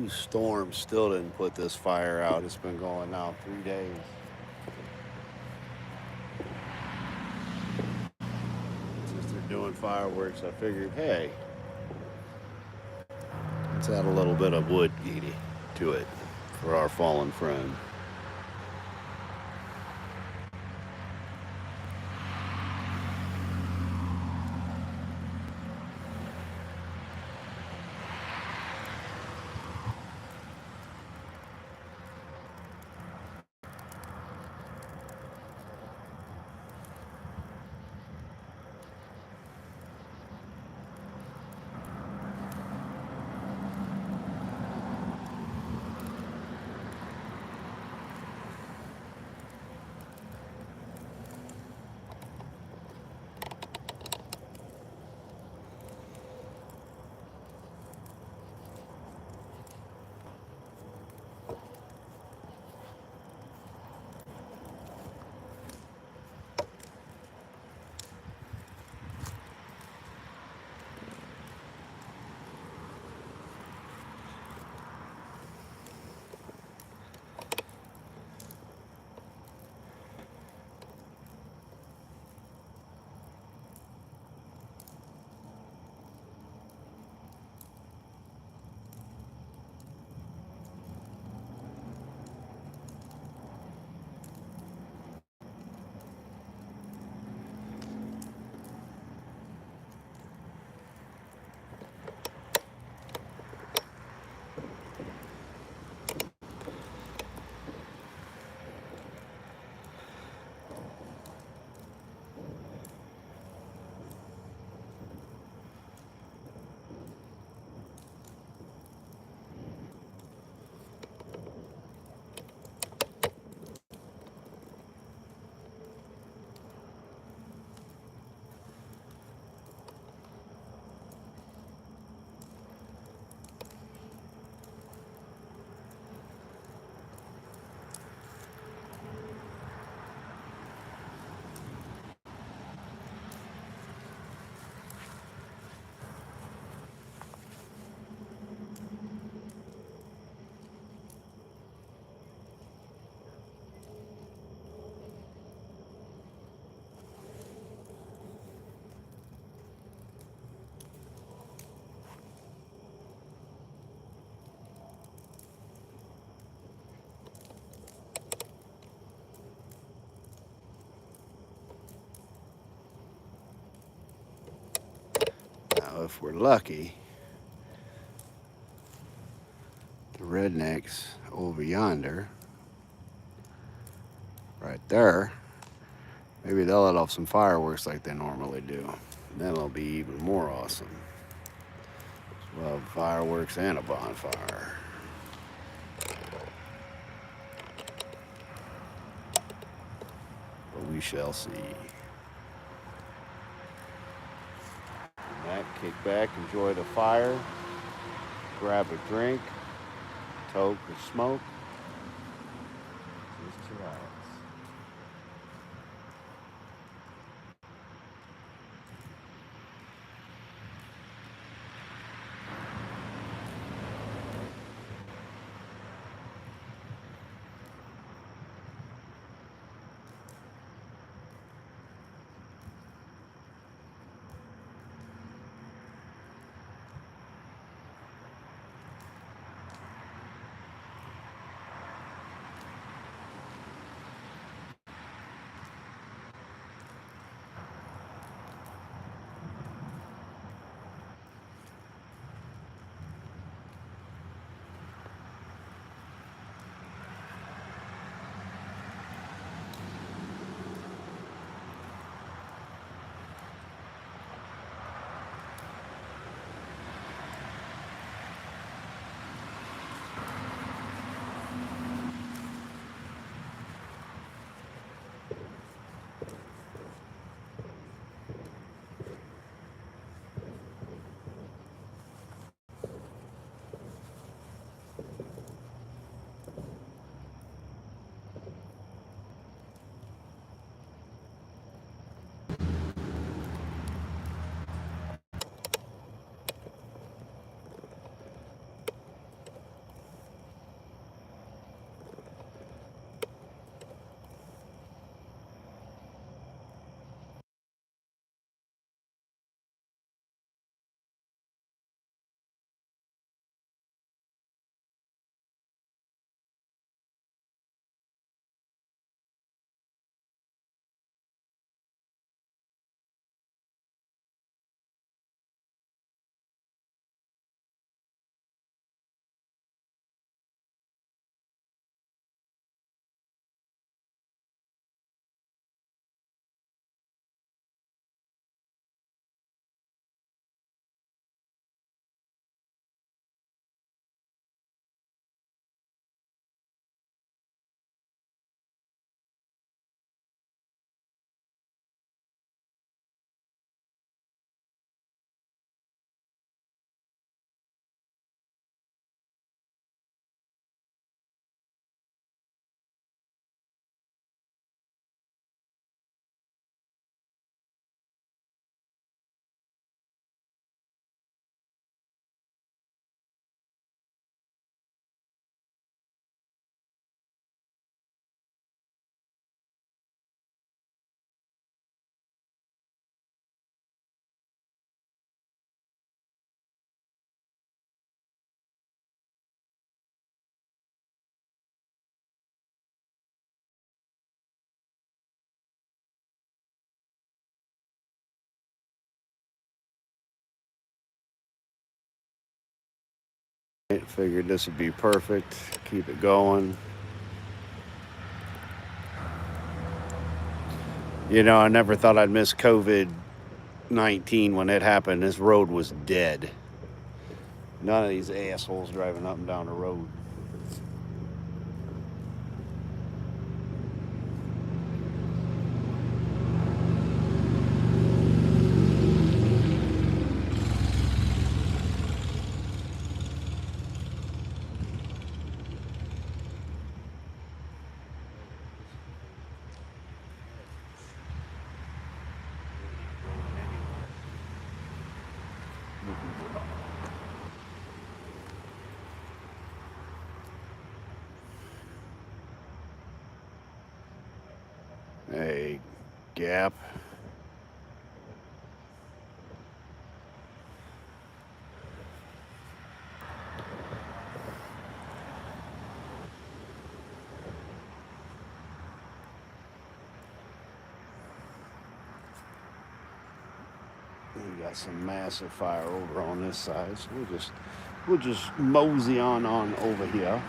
Storms still didn't put this fire out. It's been going now 3 days. Since they're doing fireworks, I figured, hey, let's add a little bit of wood to it for our fallen friend. Now, if we're lucky, the rednecks over yonder, right there, maybe they'll let off some fireworks like they normally do. Then it'll be even more awesome. We'll have fireworks and a bonfire. But we shall see. That, kick back, enjoy the fire, grab a drink, toke or smoke, just relax. Figured this would be perfect. Keep it going. You know, I never thought I'd miss COVID-19 when it happened. This road was dead. None of these assholes driving up and down the road. A gap. We got some massive fire over on this side, so we'll just mosey on over here.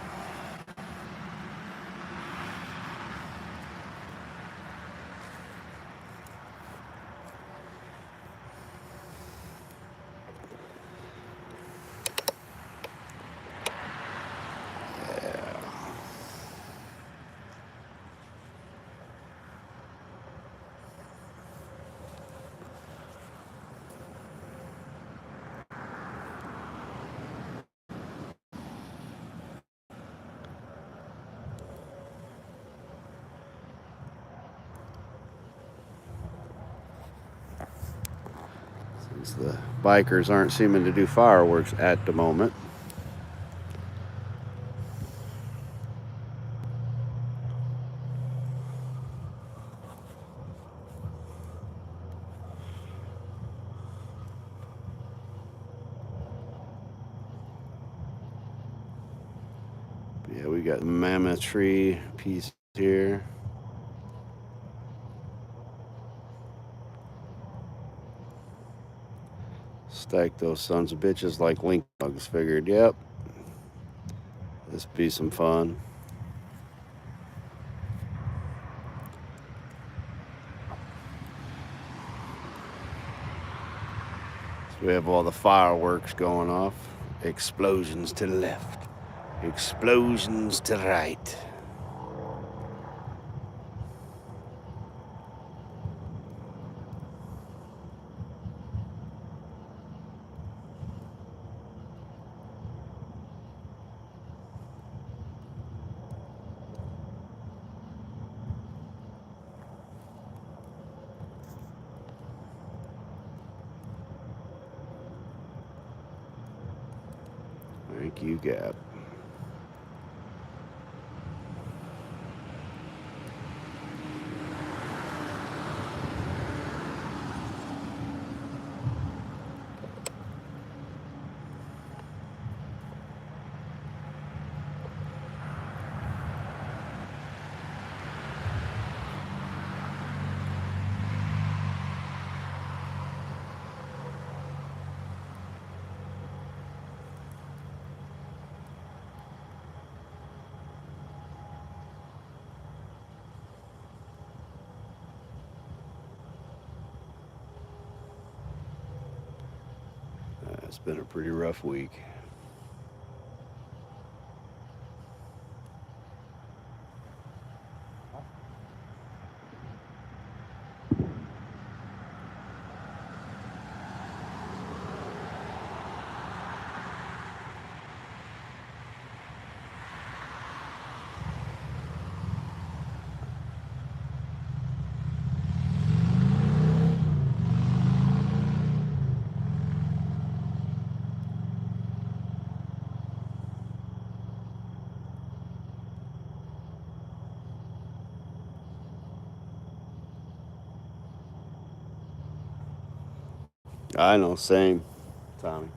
Since the bikers aren't seeming to do fireworks at the moment. Yeah, we got mammoth tree piece here. Stack those sons of bitches like link bugs. Figured, yep, this be some fun. So we have all the fireworks going off. Explosions to the left. Explosions to the right. Thank you, Gap. It's been a pretty rough week. I know, same, Tommy.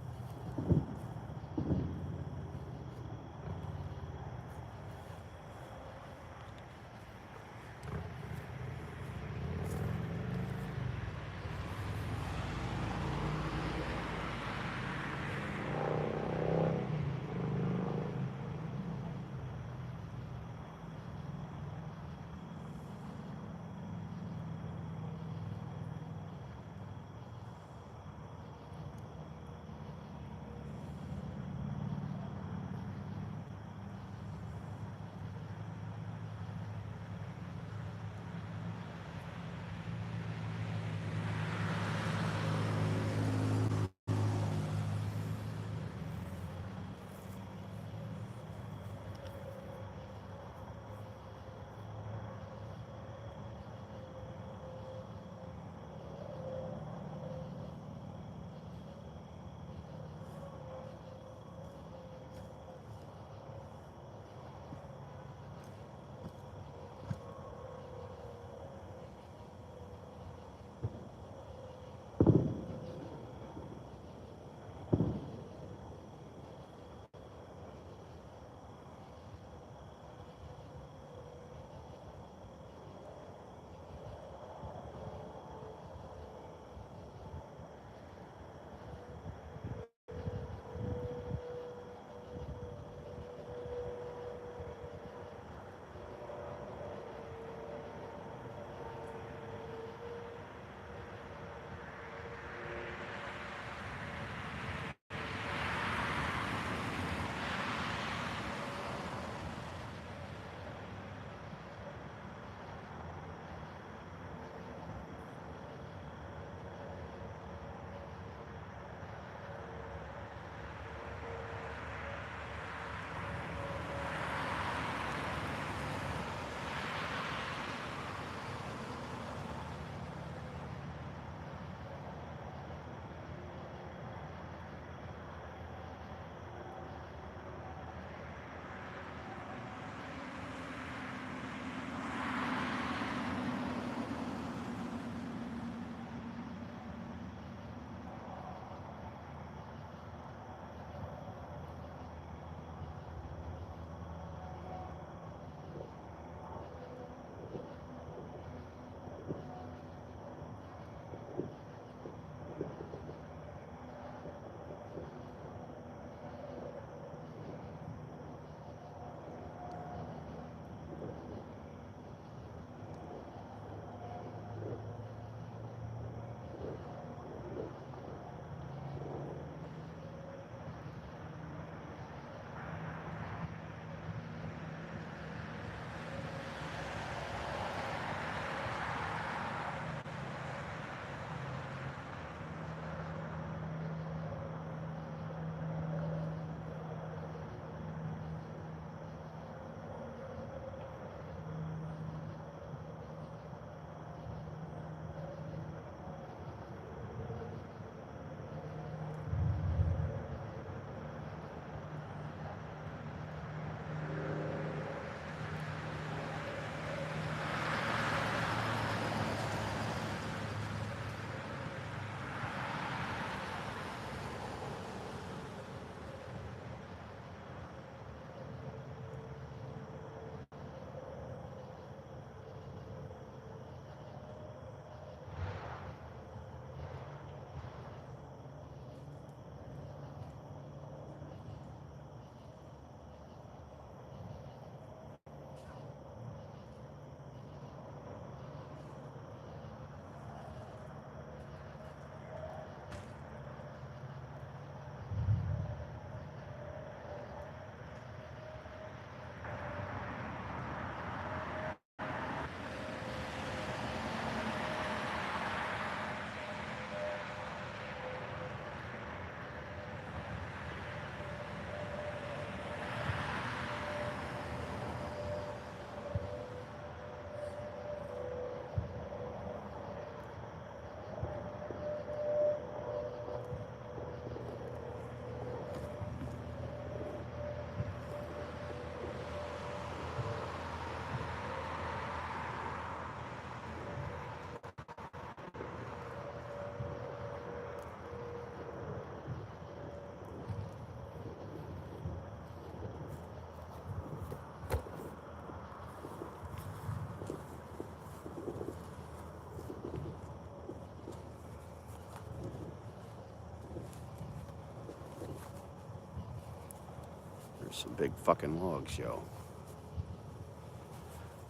Some big fucking logs, yo.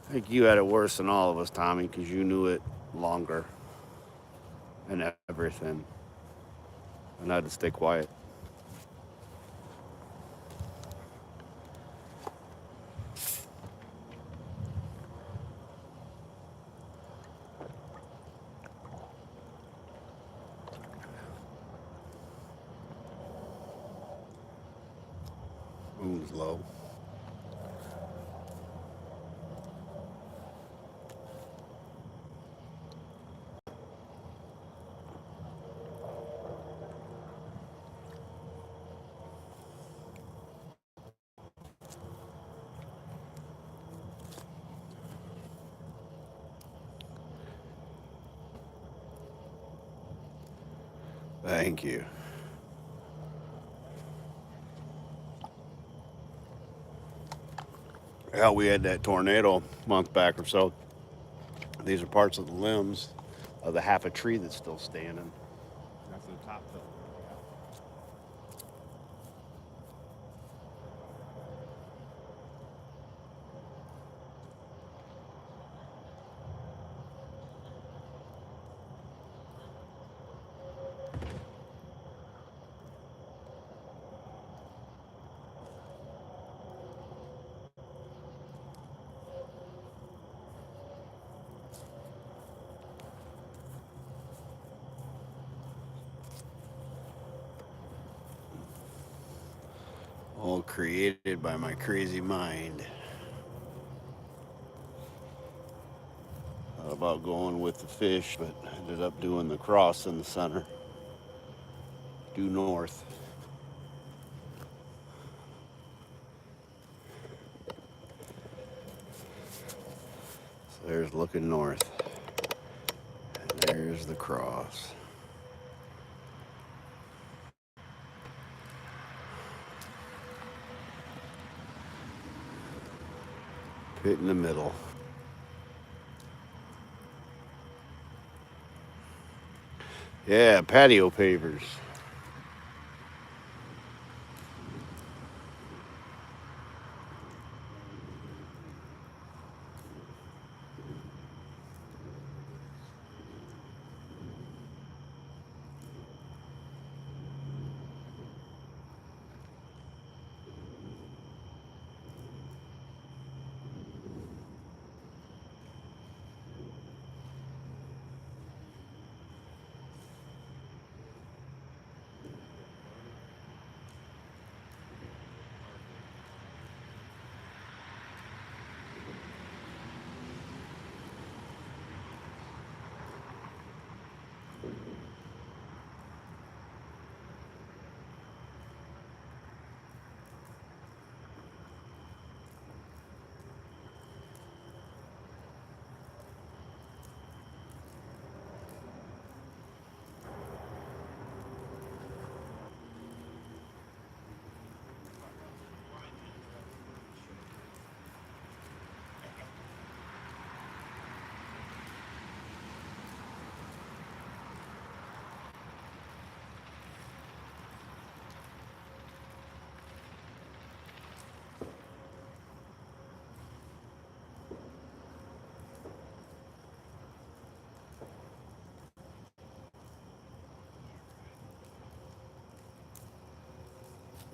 I think you had it worse than all of us, Tommy, because you knew it longer and everything. And I had to stay quiet. Moon's low. Thank you. Yeah, we had that tornado a month back or so. These are parts of the limbs of the half a tree that's still standing. That's the top pillar. All created by my crazy mind. Thought about going with the fish, but ended up doing the cross in the center. Due north. So there's looking north. And there's the cross. Pit in the middle. Yeah, patio pavers.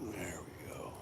There we go.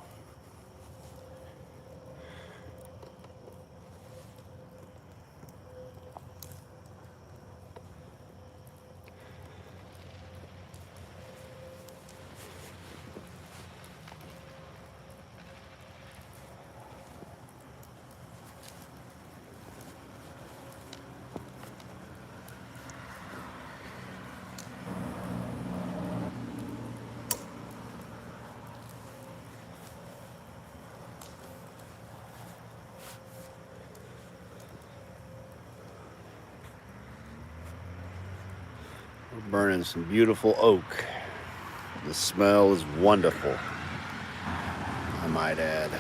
We're burning some beautiful oak. The smell is wonderful, I might add.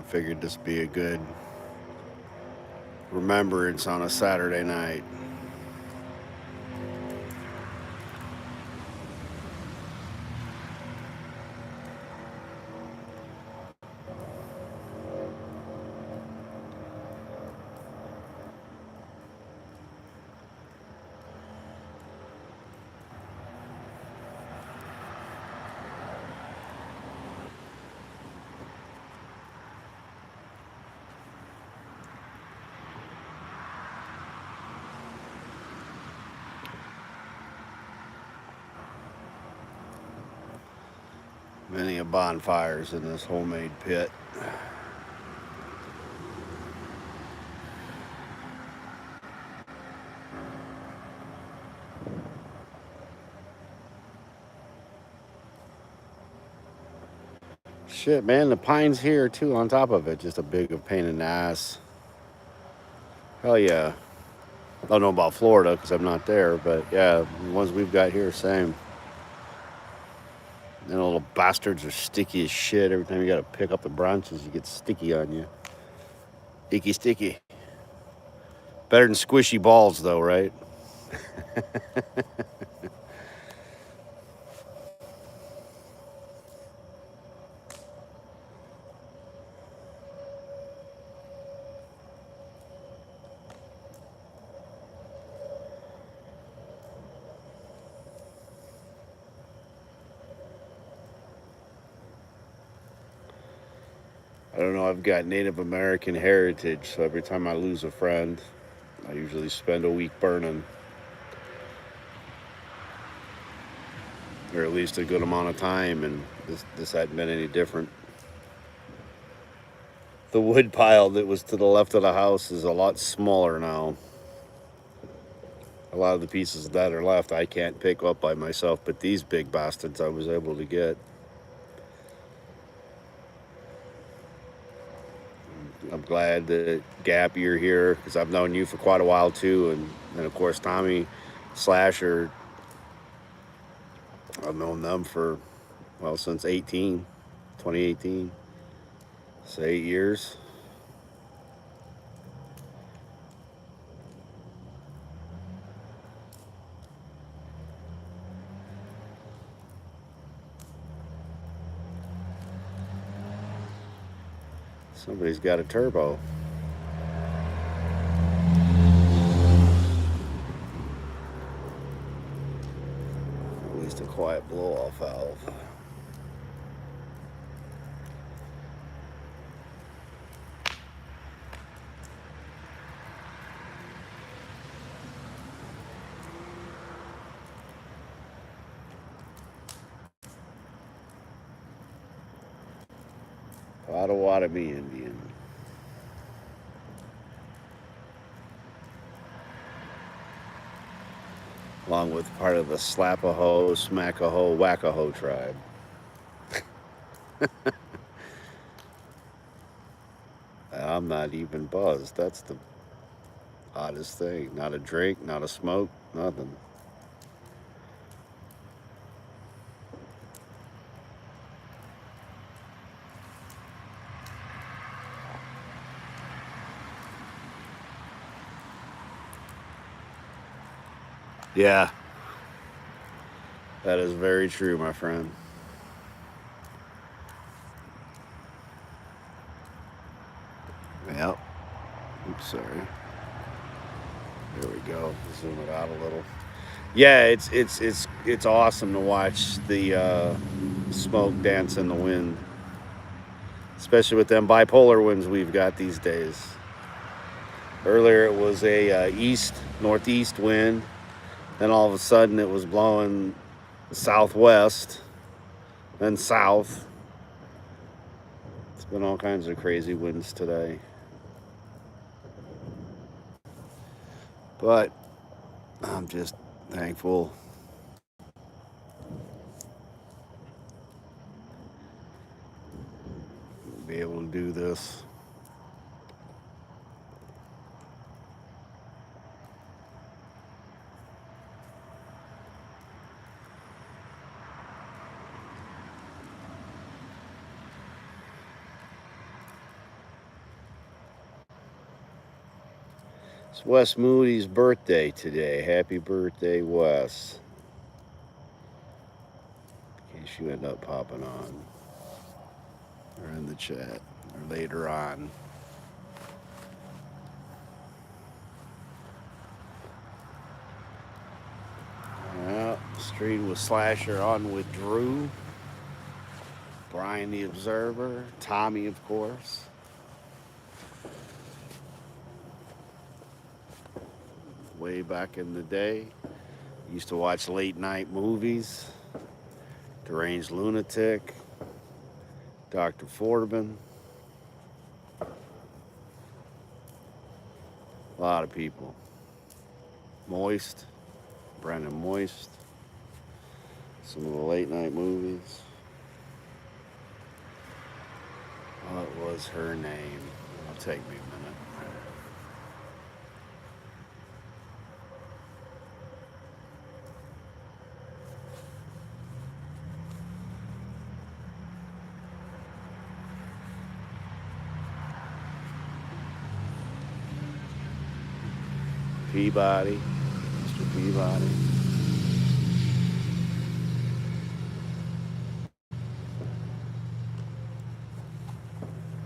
figured this would be a good remembrance on a Saturday night. Many a bonfires in this homemade pit. Shit, man, the pine's here too on top of it. Just a big of pain in the ass. Hell yeah. I don't know about Florida because I'm not there, but yeah, the ones we've got here, same. And the little bastards are sticky as shit. Every time you got to pick up the branches, you get sticky on you. Icky sticky. Better than squishy balls, though, right? I don't know. I've got Native American heritage, so every time I lose a friend, I usually spend a week burning, or at least a good amount of time, and this hadn't been any different. The wood pile that was to the left of the house is a lot smaller now. A lot of the pieces that are left I can't pick up by myself, but these big bastards I was able to get. I'm glad that Gap, you're here because I've known you for quite a while too, and of course Tommy, Slasher. I've known them for since 2018, so 8 years. Somebody's got a turbo. At least a quiet blow-off valve. Potawatomi Indian. Along with part of the Slapaho, Smackaho, Wackaho tribe. I'm not even buzzed. That's the oddest thing. Not a drink, not a smoke, nothing. Yeah, that is very true, my friend. Yep. Oops, sorry. There we go. Zoom it out a little. Yeah, it's awesome to watch the smoke dance in the wind, especially with them bipolar winds we've got these days. Earlier it was a northeast wind, then all of a sudden it was blowing southwest, then south. It's been all kinds of crazy winds today. But I'm just thankful to be able to do this. It's Wes Moody's birthday today. Happy birthday, Wes. In case you end up popping on or in the chat or later on. Well, Street with Slasher on with Drew. Brian the Observer. Tommy, of course. Way back in the day. Used to watch late night movies. Deranged Lunatic. Dr. Forbin. A lot of people. Moist. Brendan Moist. Some of the late night movies. What was her name? It'll take me a minute. Peabody. Mr. Peabody.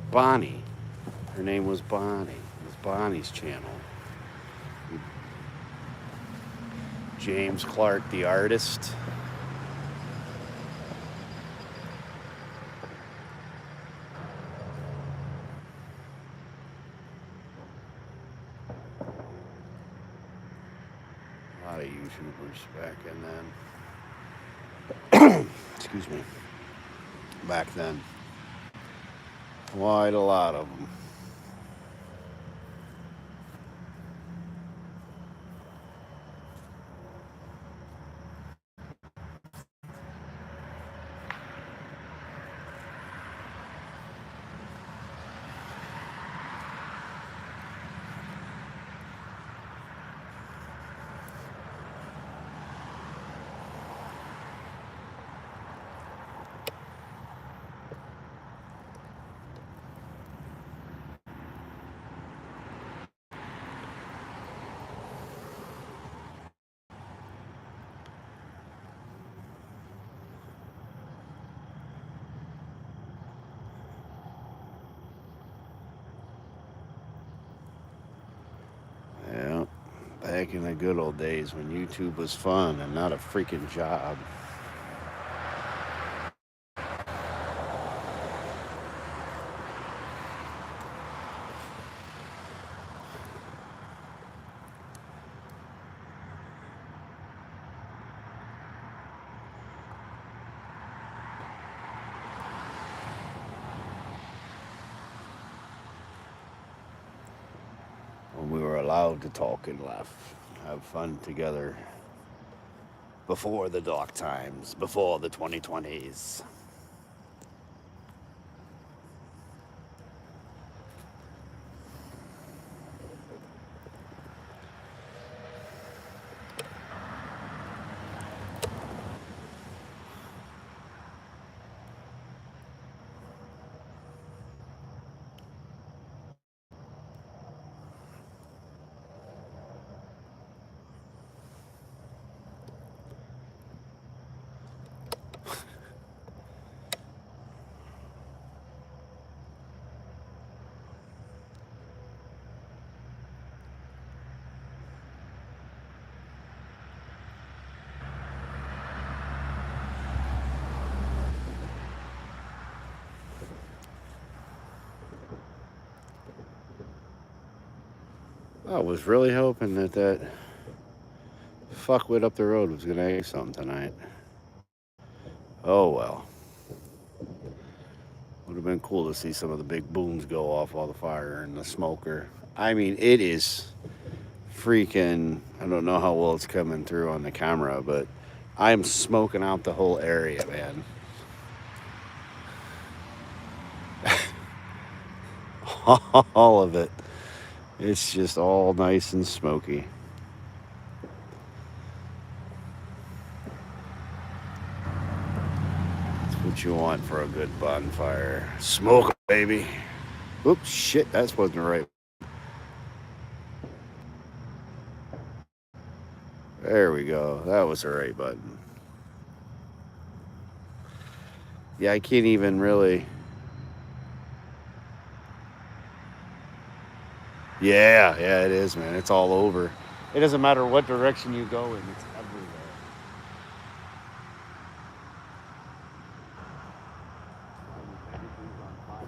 Bonnie. Her name was Bonnie. It was Bonnie's channel. James Clark, the artist. A lot of YouTubers back in then. Excuse me. Back then. Quite a lot of them. Yeah. Back in the good old days when YouTube was fun and not a freaking job. When we were allowed to talk and laugh, have fun together before the dark times, before the 2020s. I was really hoping that fuckwit up the road was gonna egg something tonight. Oh well. Would have been cool to see some of the big booms go off while the fire and the smoker. I mean, it is freaking. I don't know how well it's coming through on the camera, but I'm smoking out the whole area, man. All of it. It's just all nice and smoky. That's what you want for a good bonfire. Smoke, baby. Oops, shit, that wasn't right. There we go. That was the right button. Yeah, I can't even really. Yeah, it is, man. It's all over. It doesn't matter what direction you go in, it's everywhere. Everything's on fire.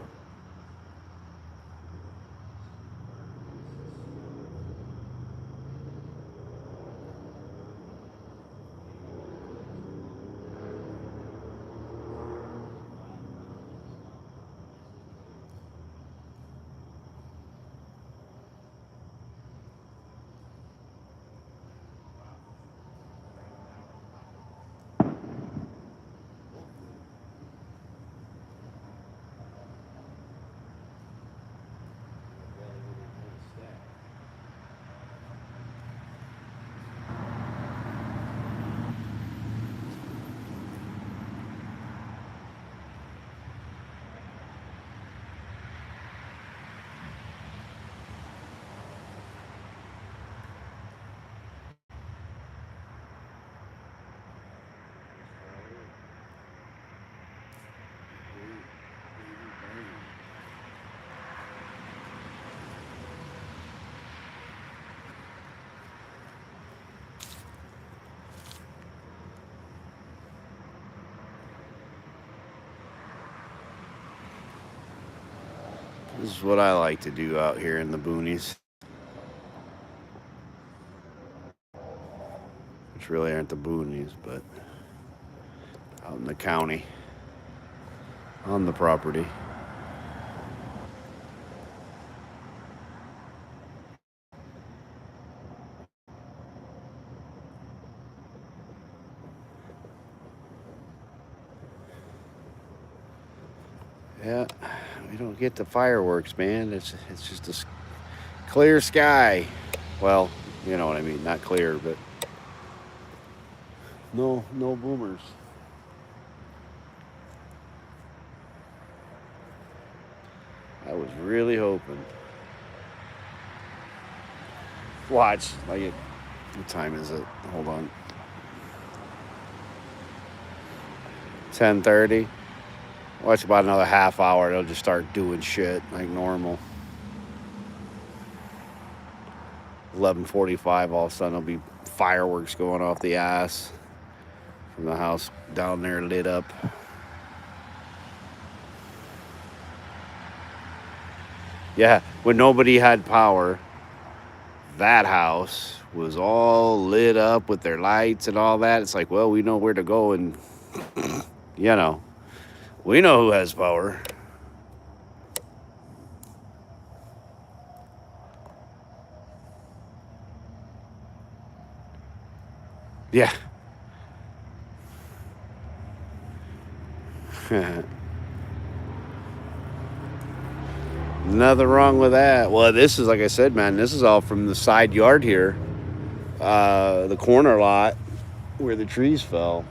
This is what I like to do out here in the boonies, which really aren't the boonies, but out in the county, on the property. Yeah, we don't get the fireworks, man. It's just a clear sky. Well, you know what I mean. Not clear, but no boomers. I was really hoping. Watch, like what time is it? Hold on. 10:30. Watch about another half hour. They'll just start doing shit like normal. 11:45. All of a sudden, there'll be fireworks going off the ass from the house down there lit up. Yeah, when nobody had power, that house was all lit up with their lights and all that. It's like, well, we know where to go, and you know, we know who has power. Yeah. Nothing wrong with that. Well, this is like I said, man. This is all from the side yard here, the corner lot where the trees fell.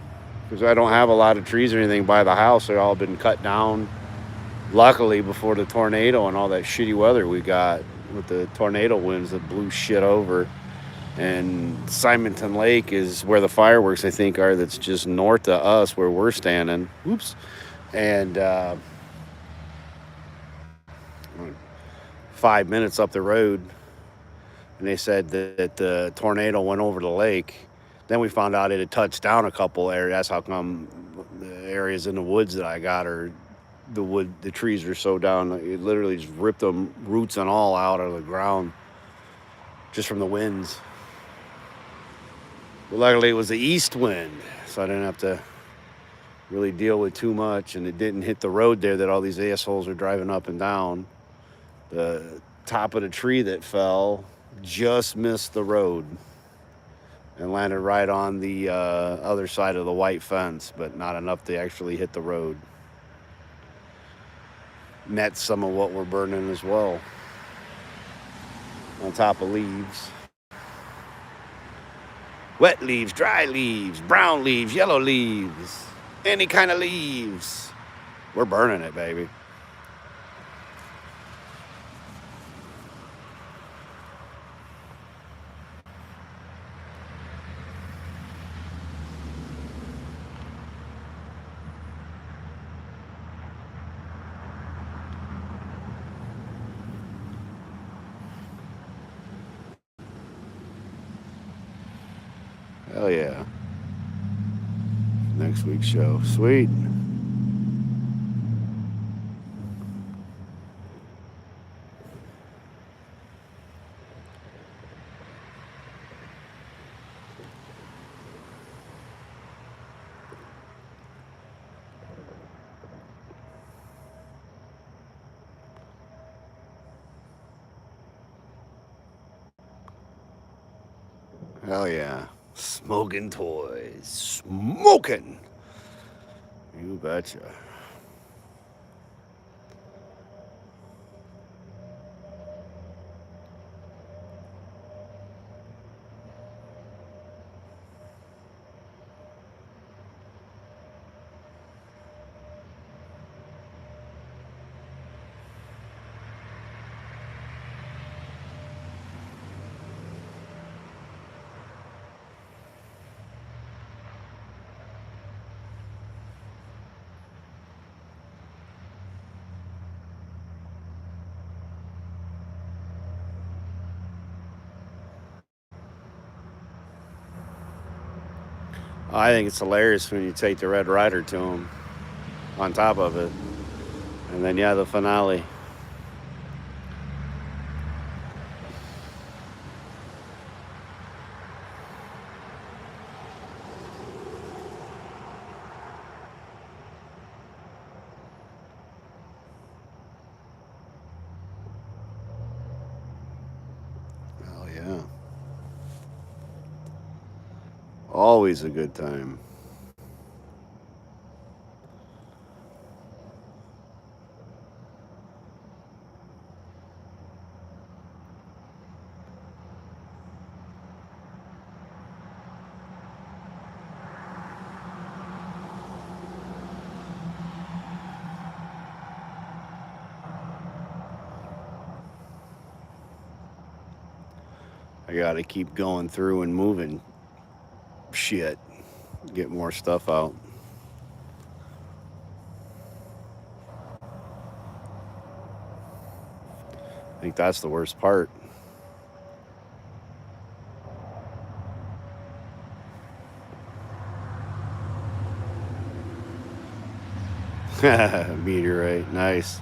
Because I don't have a lot of trees or anything by the house. They're all been cut down. Luckily, before the tornado and all that shitty weather we got with the tornado winds that blew shit over. And Simonton Lake is where the fireworks, I think, are. That's just north of us where we're standing. Oops. And 5 minutes up the road, and they said that the tornado went over the lake. Then we found out it had touched down a couple areas. That's how come the areas in the woods that I got are the trees are so down. It literally just ripped them, roots and all, out of the ground just from the winds. But luckily, it was the east wind, so I didn't have to really deal with too much, and it didn't hit the road there that all these assholes are driving up and down. The top of the tree that fell just missed the road and landed right on the other side of the white fence, but not enough to actually hit the road. Met some of what we're burning as well, on top of leaves. Wet leaves, dry leaves, brown leaves, yellow leaves, any kind of leaves. We're burning it, baby. Hell yeah. Next week's show. Sweet. Hell yeah. Smoking toys. Smoking. You betcha. I think it's hilarious when you take the Red Rider to him on top of it. And then, yeah, the finale. Hell yeah. Always a good time. I got to keep going through and moving shit, get more stuff out. I think that's the worst part. Meteorite, nice.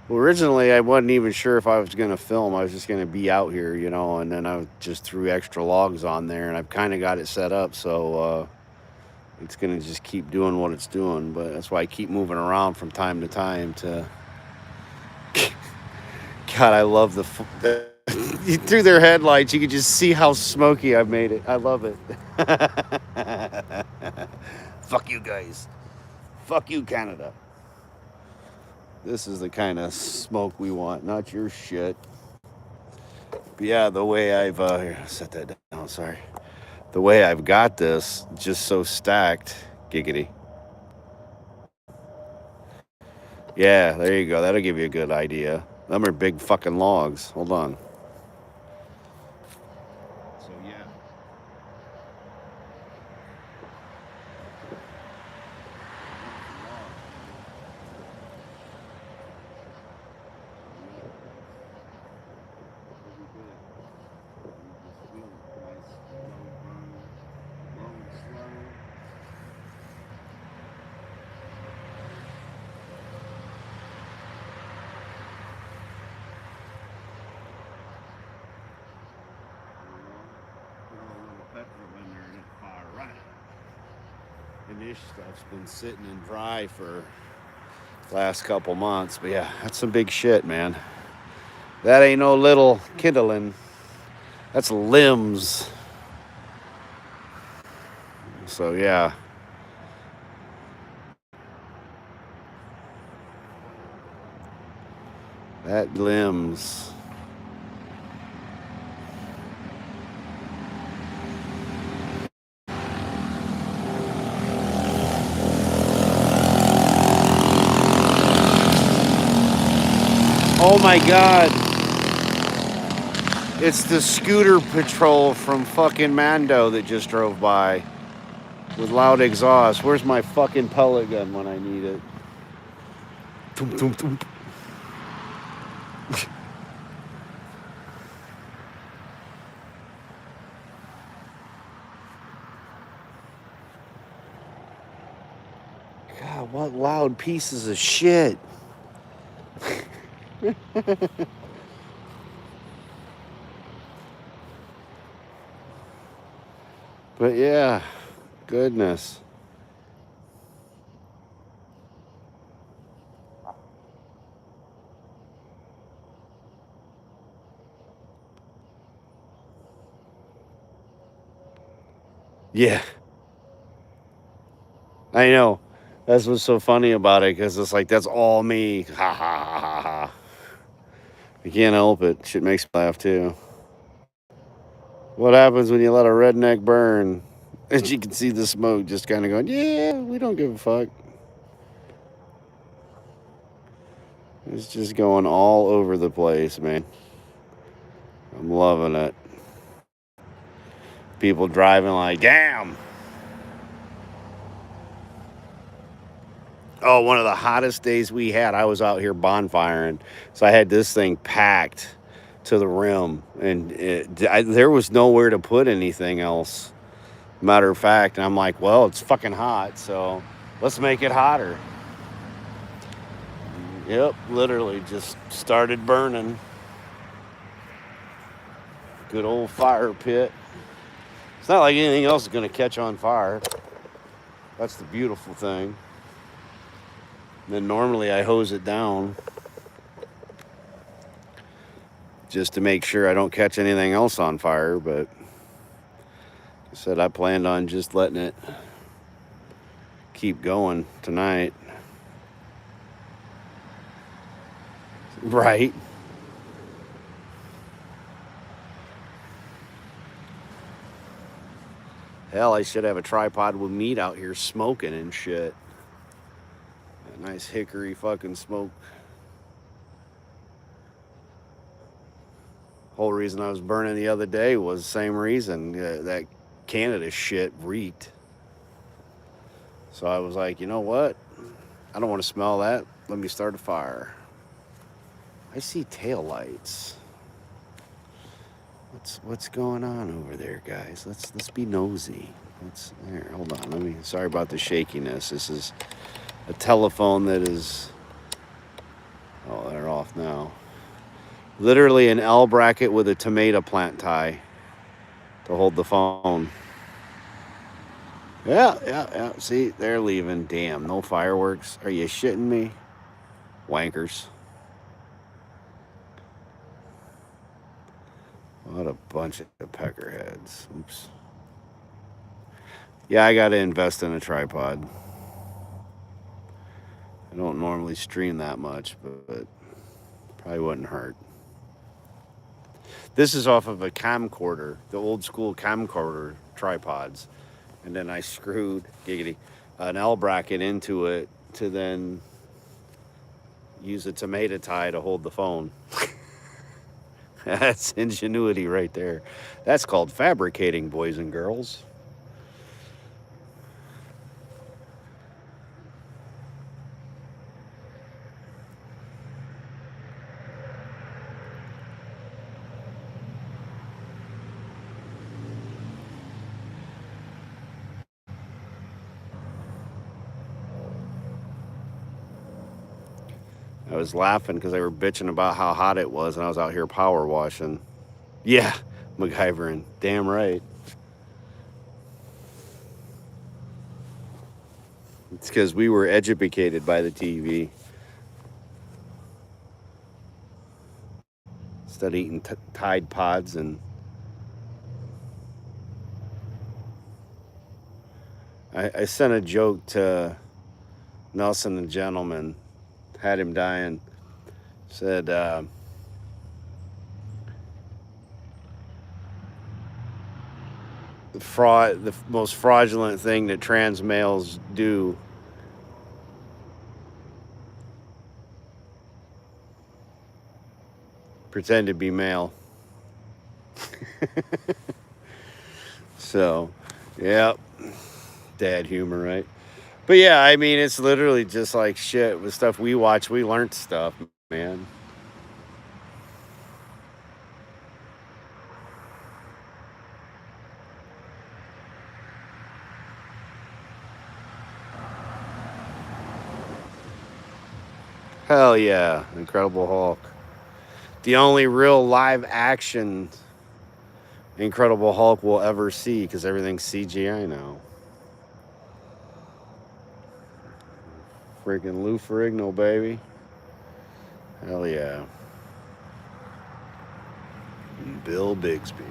Well, originally, I wasn't even sure if I was going to film. I was just going to be out here, you know, and then I just threw extra logs on there, and I've kind of got it set up, so it's going to just keep doing what it's doing. But that's why I keep moving around from time to time to. God, I love the through their headlights. You can just see how smoky I've made it. I love it. Fuck you guys. Fuck you, Canada. This is the kind of smoke we want, not your shit. But yeah, the way I've here, set that down. Sorry. The way I've got this, just so stacked. Giggity. Yeah, there you go. That'll give you a good idea. Them are big fucking logs. Hold on. So yeah. And this stuff's been sitting and dry for last couple months. But yeah, that's some big shit, man. That ain't no little kindling. That's limbs. So yeah. That limbs. Oh my God. It's the scooter patrol from fucking Mando that just drove by with loud exhaust. Where's my fucking pellet gun when I need it? Toom, toom, toom. God, what loud pieces of shit. But yeah, goodness. Yeah, I know. That's what's so funny about it, because it's like, that's all me. Ha ha ha ha ha. I can't help it. Shit makes me laugh too. What happens when you let a redneck burn? And you can see the smoke just kind of going, yeah, we don't give a fuck. It's just going all over the place, man. I'm loving it. People driving like, damn. Oh, one of the hottest days we had, I was out here bonfiring. So I had this thing packed to the rim, and there was nowhere to put anything else. Matter of fact, and I'm like, well, it's fucking hot, so let's make it hotter. Yep, literally just started burning. Good old fire pit. It's not like anything else is going to catch on fire. That's the beautiful thing. And then normally I hose it down just to make sure I don't catch anything else on fire, but I said I planned on just letting it keep going tonight. Right. Hell, I should have a tripod with meat out here smoking and shit. A nice hickory fucking smoke. Whole reason I was burning the other day was the same reason. That Canada shit reeked. So I was like, you know what? I don't want to smell that. Let me start a fire. I see tail lights. What's going on over there, guys? Let's be nosy. Let's here. Hold on. Sorry about the shakiness. This is a telephone that is. Oh, they're off now. Literally an L bracket with a tomato plant tie to hold the phone. Yeah. See, they're leaving. Damn, no fireworks. Are you shitting me? Wankers. What a bunch of peckerheads. Oops. Yeah, I got to invest in a tripod. I don't normally stream that much, but probably wouldn't hurt. This is off of a camcorder, the old school camcorder tripods. And then I screwed, giggity, an L bracket into it to then use a tomato tie to hold the phone. That's ingenuity right there. That's called fabricating, boys and girls. I was laughing because they were bitching about how hot it was, and I was out here power washing. Yeah, MacGyvering. Damn right. It's because we were educated by the TV. Instead of eating Tide Pods and I sent a joke to Nelson the Gentleman, had him dying. Said, the most fraudulent thing that trans males do pretend to be male. So, yeah, dad humor, right? But yeah, I mean, it's literally just like shit with stuff we watch. We learned stuff, man. Hell yeah, Incredible Hulk. The only real live action Incredible Hulk we'll ever see because everything's CGI now. Freaking Lou Ferrigno, baby. Hell yeah. Bill Bixby.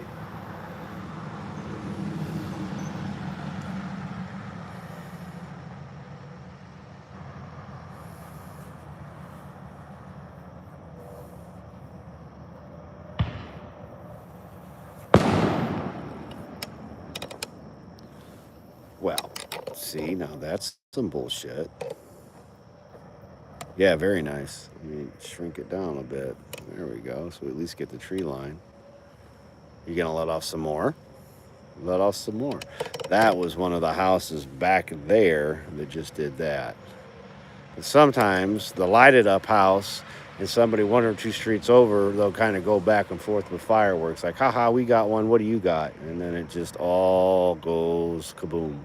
Well, see, now that's some bullshit. Yeah, very nice. Let me shrink it down a bit. There we go. So we at least get the tree line. You gonna let off some more? Let off some more. That was one of the houses back there that just did that. But sometimes the lighted up house and somebody one or two streets over, they'll kind of go back and forth with fireworks. Like, haha, we got one. What do you got? And then it just all goes kaboom.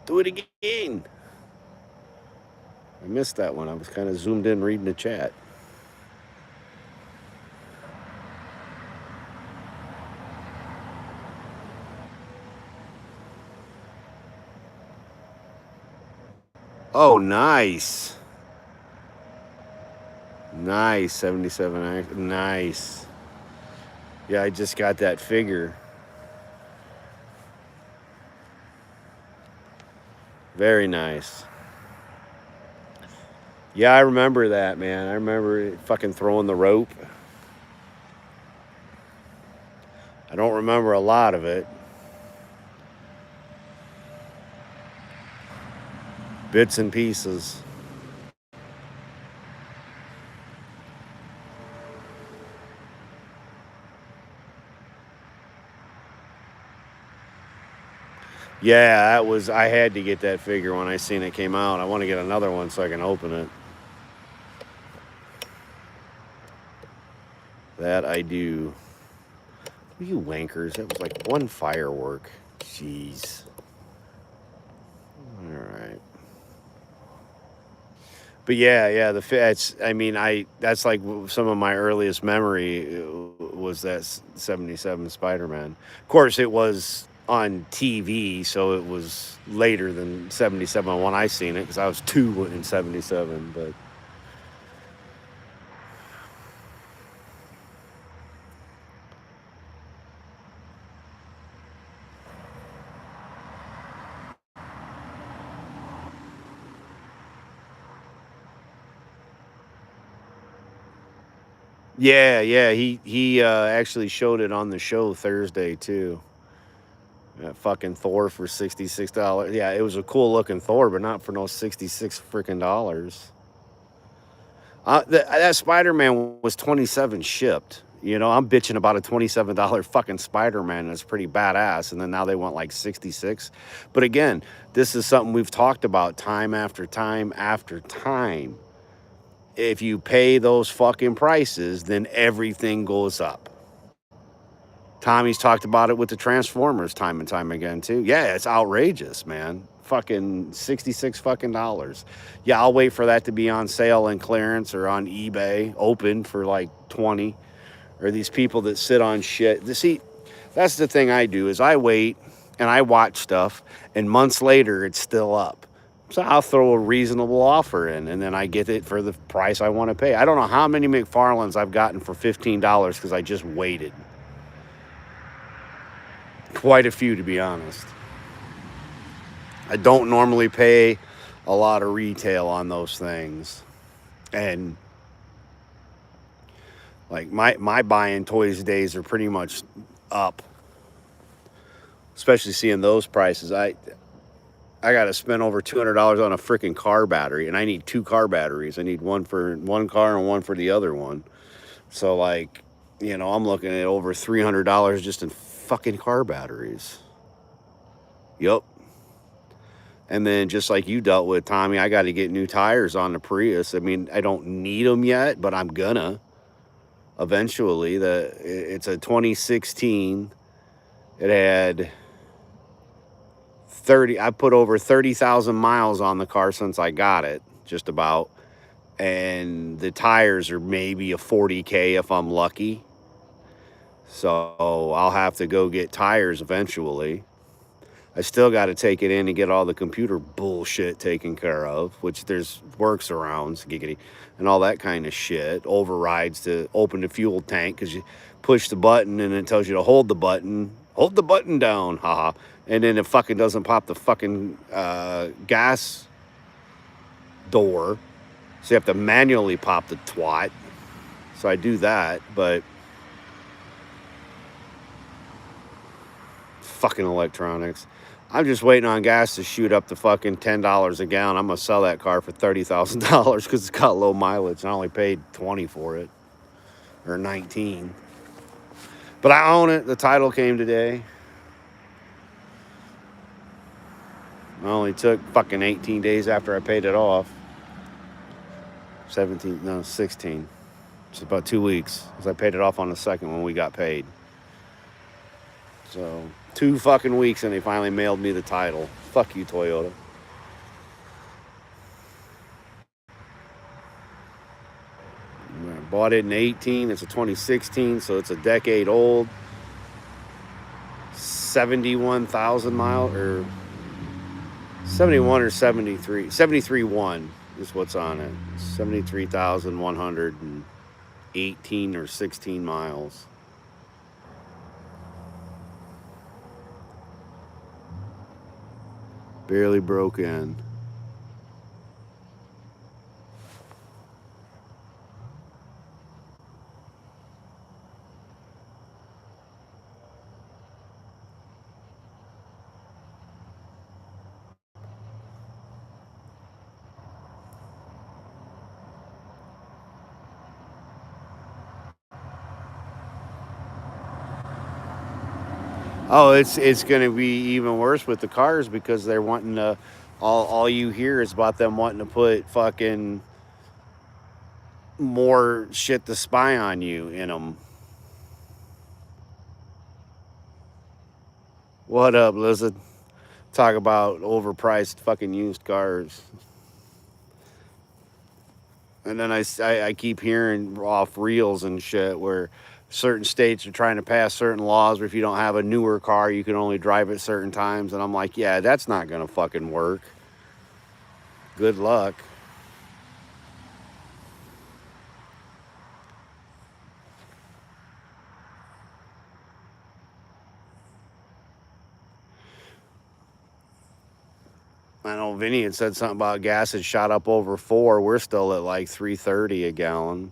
Do it again. I missed that one. I was kind of zoomed in reading the chat. Oh, nice. Nice. 77. Nice. Yeah, I just got that figure. Very nice. Yeah, I remember that, man. I remember fucking throwing the rope. I don't remember a lot of it. Bits and pieces. Yeah, that was. I had to get that figure when I seen it came out. I want to get another one so I can open it. That I do. You wankers. That was like one firework. Jeez. All right. But yeah, it's. I mean, that's like some of my earliest memory was that 77 Spider-Man. Of course, it was on TV, so it was later than 77 when I seen it because I was 2 in 77. But yeah, he actually showed it on the show Thursday too. That fucking Thor for $66. Yeah, it was a cool looking Thor, but not for no 66 freaking dollars. That Spider Man was 27 shipped. You know, I'm bitching about a $27 fucking Spider Man. That's pretty badass. And then now they want like 66. But again, this is something we've talked about time after time after time. If you pay those fucking prices, then everything goes up. Tommy's talked about it with the Transformers time and time again too. Yeah, it's outrageous, man. Fucking 66 fucking dollars. Yeah, I'll wait for that to be on sale and clearance or on eBay, open for like 20. Or these people that sit on shit. See, that's the thing I do is I wait and I watch stuff, and months later it's still up. So I'll throw a reasonable offer in, and then I get it for the price I want to pay. I don't know how many McFarlanes I've gotten for $15 because I just waited. Quite a few, to be honest. I don't normally pay a lot of retail on those things. And like my buying toys days are pretty much up. Especially seeing those prices. I got to spend over $200 on a freaking car battery, and I need 2 car batteries. I need one for one car and one for the other one. So like, you know, I'm looking at over $300 just in fucking car batteries. Yup. And then just like you dealt with, Tommy, I got to get new tires on the Prius. I mean, I don't need them yet, but I'm gonna eventually. It's a 2016. It had I put over 30,000 miles on the car since I got it, just about. And the tires are maybe a 40K if I'm lucky. So I'll have to go get tires eventually. I still got to take it in and get all the computer bullshit taken care of, which there's works arounds, giggity, and all that kind of shit. Overrides to open the fuel tank because you push the button and it tells you to hold the button. Hold the button down, haha. And then it fucking doesn't pop the fucking gas door. So you have to manually pop the twat. So I do that, but fucking electronics. I'm just waiting on gas to shoot up to fucking $10 a gallon. I'm gonna sell that car for $30,000 because it's got low mileage. I only paid 20 for it, or 19. But I own it. The title came today. I only took fucking 18 days after I paid it off. 17, no, 16. It's about 2 weeks because I paid it off on the second when we got paid. So 2 fucking weeks and they finally mailed me the title. Fuck you, Toyota. I bought it in 18. It's a 2016, so it's a decade old. 71,000 miles, or 71 or 73. 73.1 is what's on it. 73,118 or 16 miles. Barely broke in. Oh, it's going to be even worse with the cars because they're wanting to. All you hear is about them wanting to put fucking more shit to spy on you in them. What up, Lizard? Talk about overpriced fucking used cars. And then I keep hearing off reels and shit where certain states are trying to pass certain laws where if you don't have a newer car, you can only drive it certain times. And I'm like, yeah, that's not going to fucking work. Good luck. I know Vinny had said something about gas had shot up over 4. We're still at like 3.30 a gallon.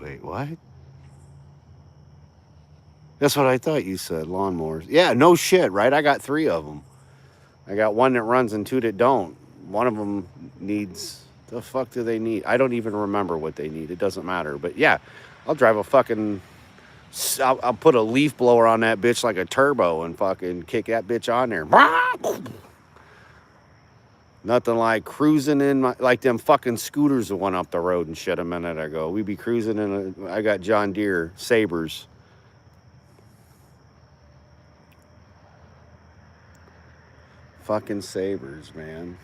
Wait, what? That's what I thought you said, lawnmowers. Yeah, no shit, right? I got 3 of them. I got 1 that runs and 2 that don't. One of them needs, the fuck do they need? I don't even remember what they need. It doesn't matter. But yeah, I'll drive a fucking, I'll put a leaf blower on that bitch like a turbo and fucking kick that bitch on there. Nothing like cruising in like them fucking scooters that went up the road and shit a minute ago. We'd be cruising in I got John Deere Sabres. Fucking Sabres, man.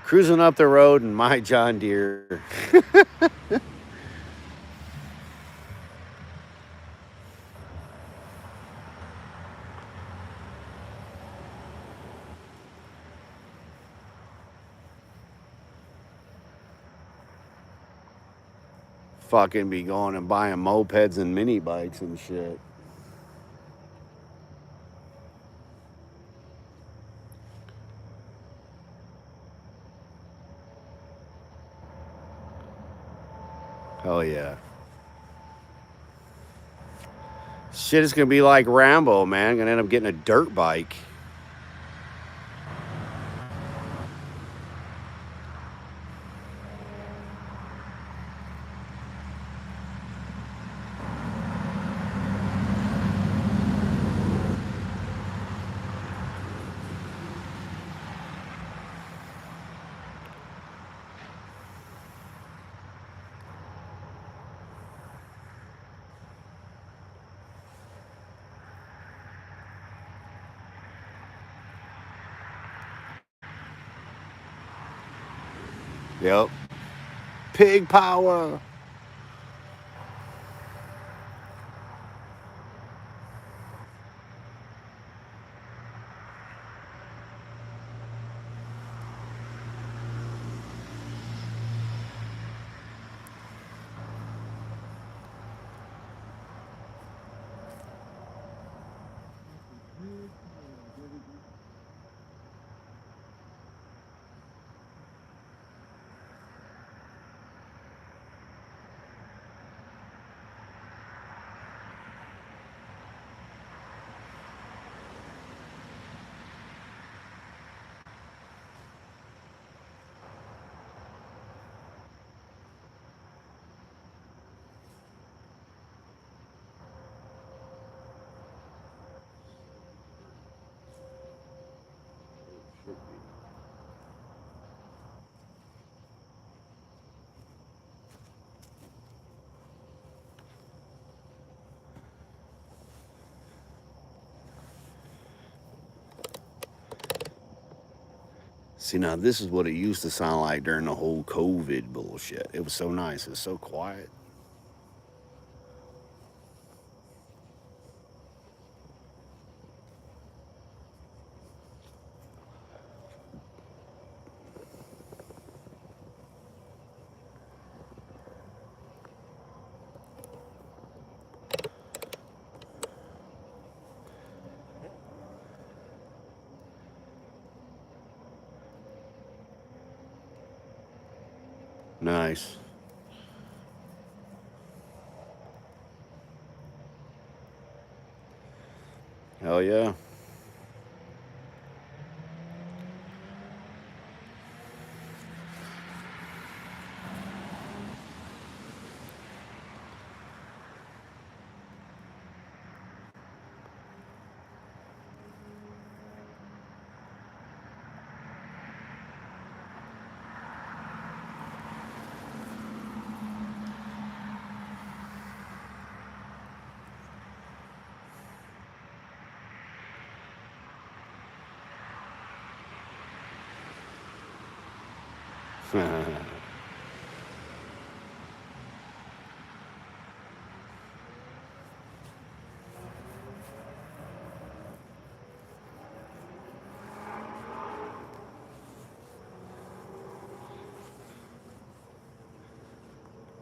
Cruising up the road in my John Deere. Fucking be going and buying mopeds and mini bikes and shit. Hell yeah. Shit is gonna be like Rambo, man. Gonna end up getting a dirt bike. Yep. Pig power. See, now this is what it used to sound like during the whole COVID bullshit. It was so nice. It was so quiet. Nice. Hell yeah.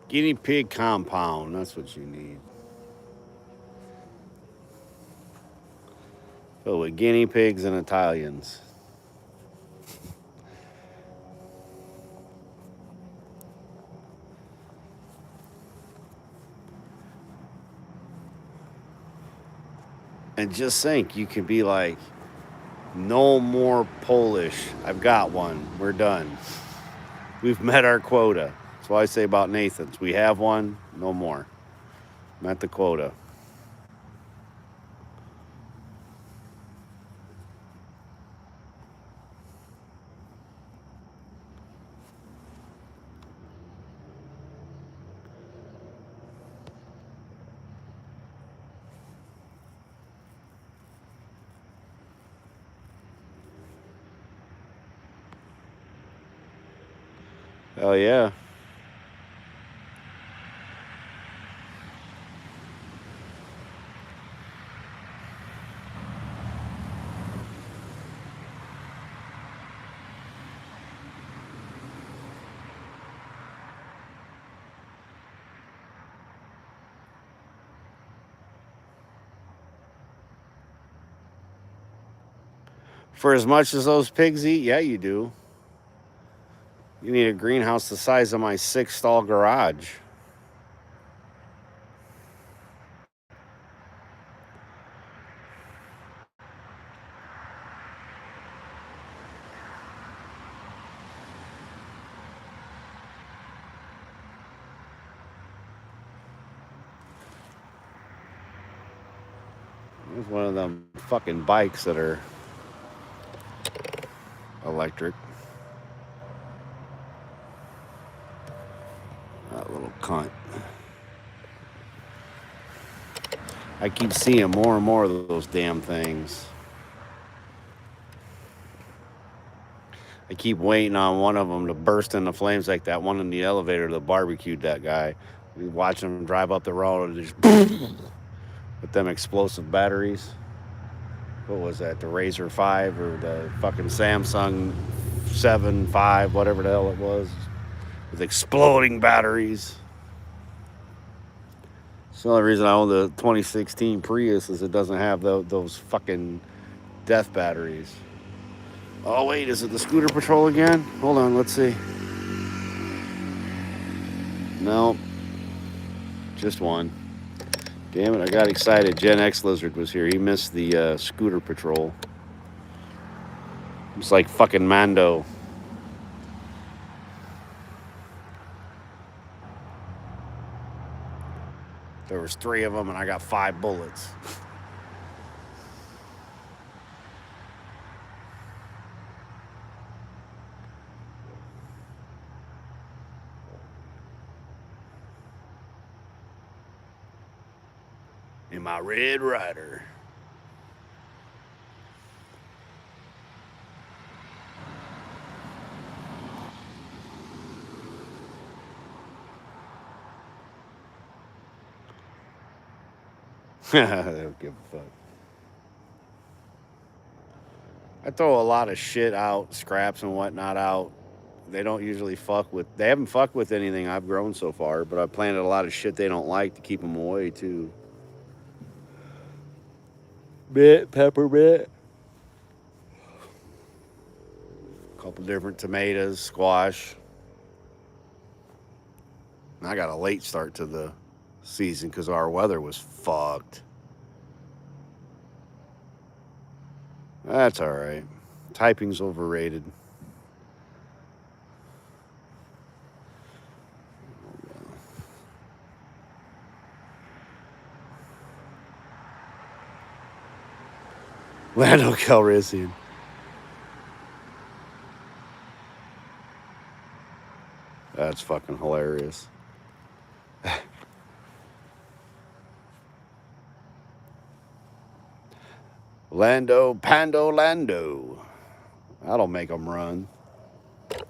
Guinea pig compound. That's what you need. Filled with guinea pigs and Italians. And just think, you could be like, no more Polish. I've got one. We're done. We've met our quota. That's what I say about Nathan's. We have one, no more. Met the quota. Hell yeah. For as much as those pigs eat, yeah, you do. You need a greenhouse the size of my 6-stall garage. There's one of them fucking bikes that are electric. That little cunt. I keep seeing more and more of those damn things. I keep waiting on one of them to burst into flames like that one in the elevator that barbecued that guy. We watching him drive up the road and just with them explosive batteries. What was that? The Razor 5 or the fucking Samsung 7, 5, whatever the hell it was, with exploding batteries. It's the only reason I own the 2016 Prius is it doesn't have those fucking death batteries. Oh, wait, is it the scooter patrol again? Hold on, let's see. No, just one. Damn it, I got excited. Gen X Lizard was here. He missed the scooter patrol. It's like fucking Mando. There was 3 of them, and I got 5 bullets. In my Red Ryder. They don't give a fuck. I throw a lot of shit out, scraps and whatnot out. They don't usually fuck with. They haven't fucked with anything I've grown so far, but I've planted a lot of shit they don't like to keep them away too. Bit, peppermint. A couple different tomatoes, squash. I got a late start to the season because our weather was fucked. That's all right. Typing's overrated. Lando Calrissian. That's fucking hilarious. Lando, Pando, Lando. That'll make them run. If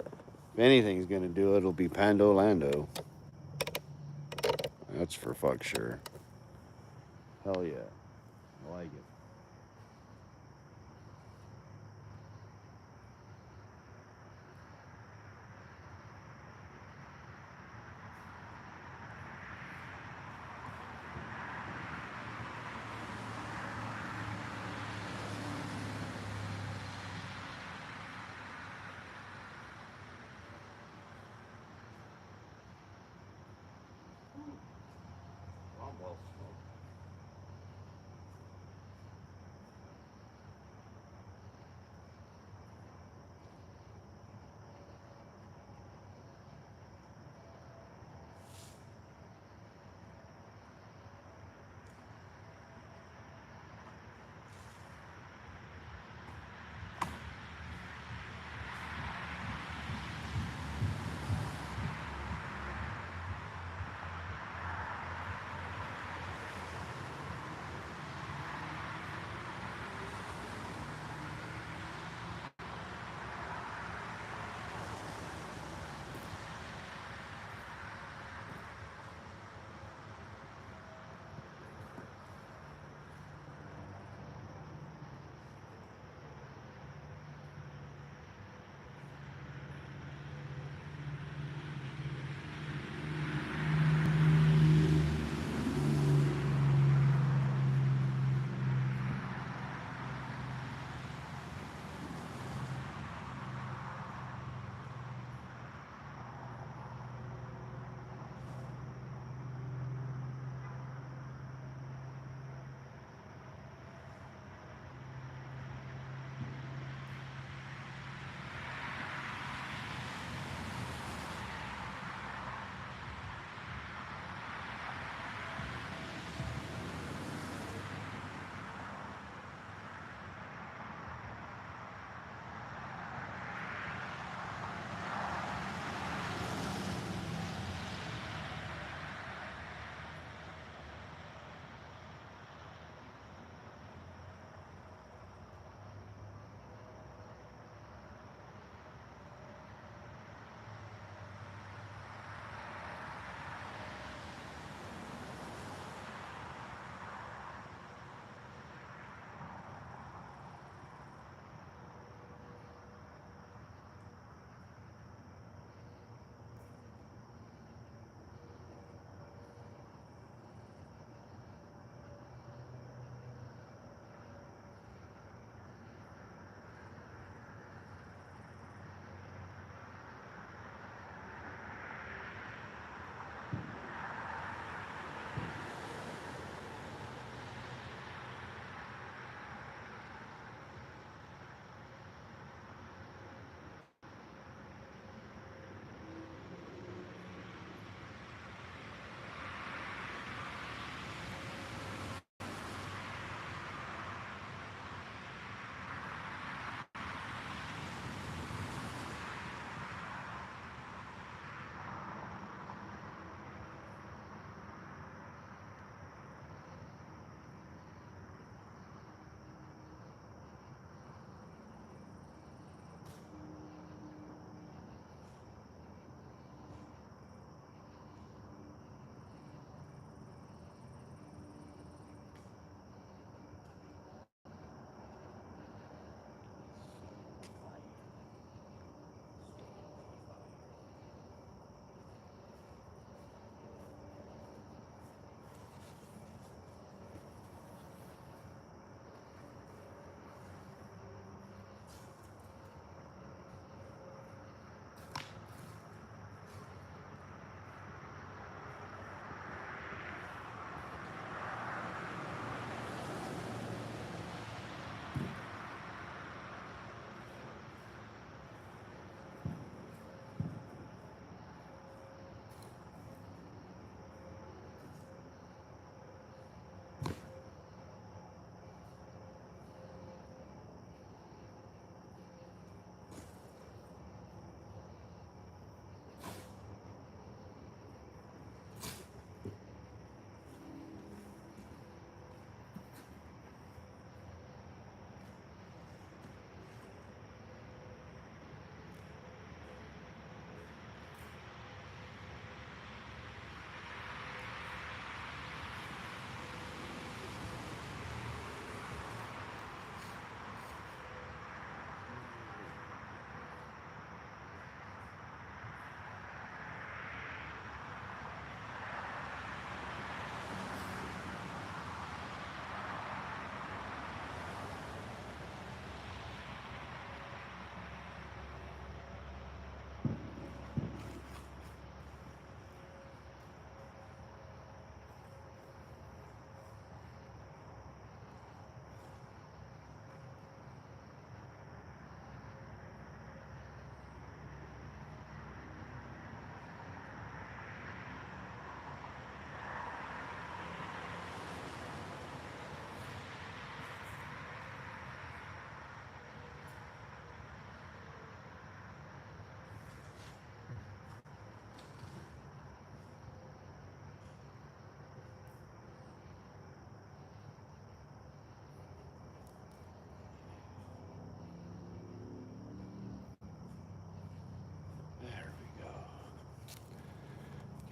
anything's gonna do it, it'll be Pando Lando. That's for fuck sure. Hell yeah. I like it.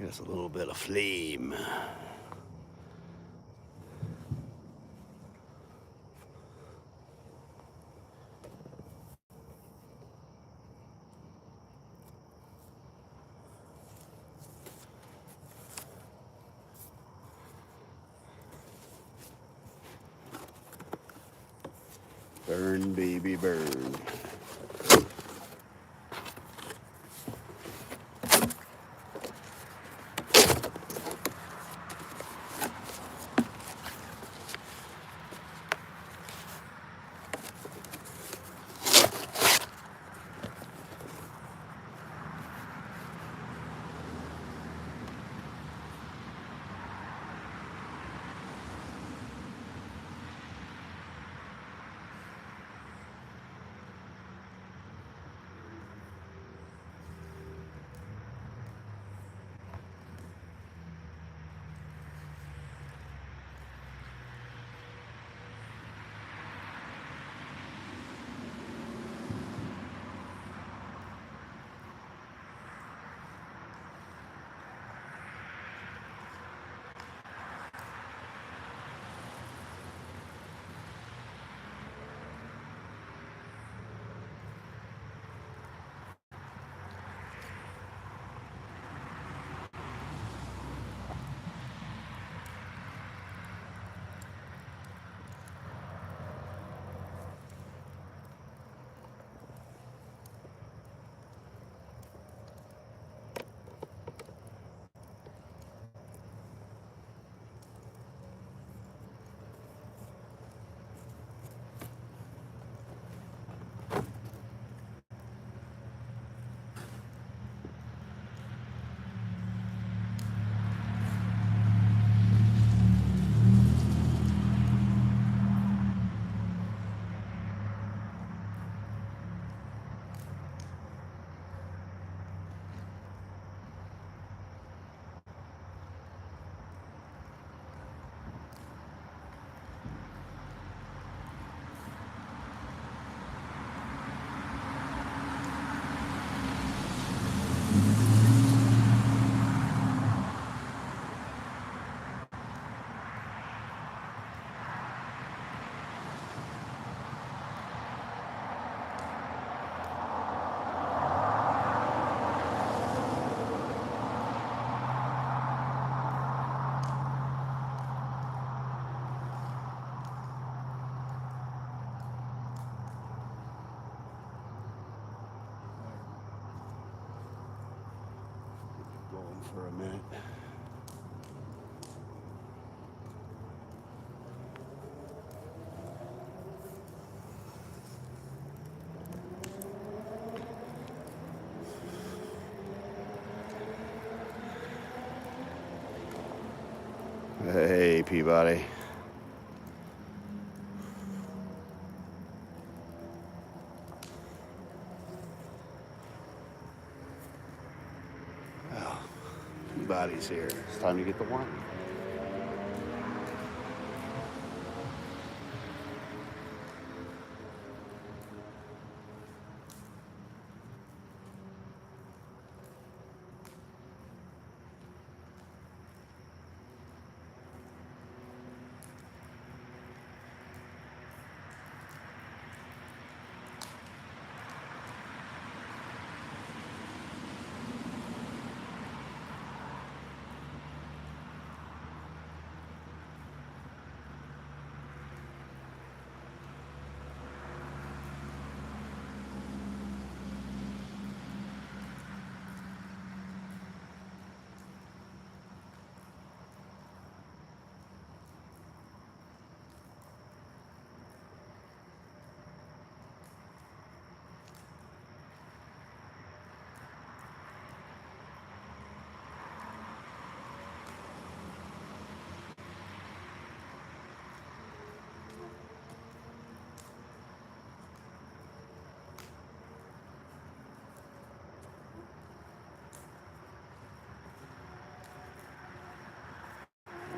There's a little bit of flame. Burn, baby, burn. Going for a minute. Hey, Peabody. Oh, Peabody's here. It's time to get the wine.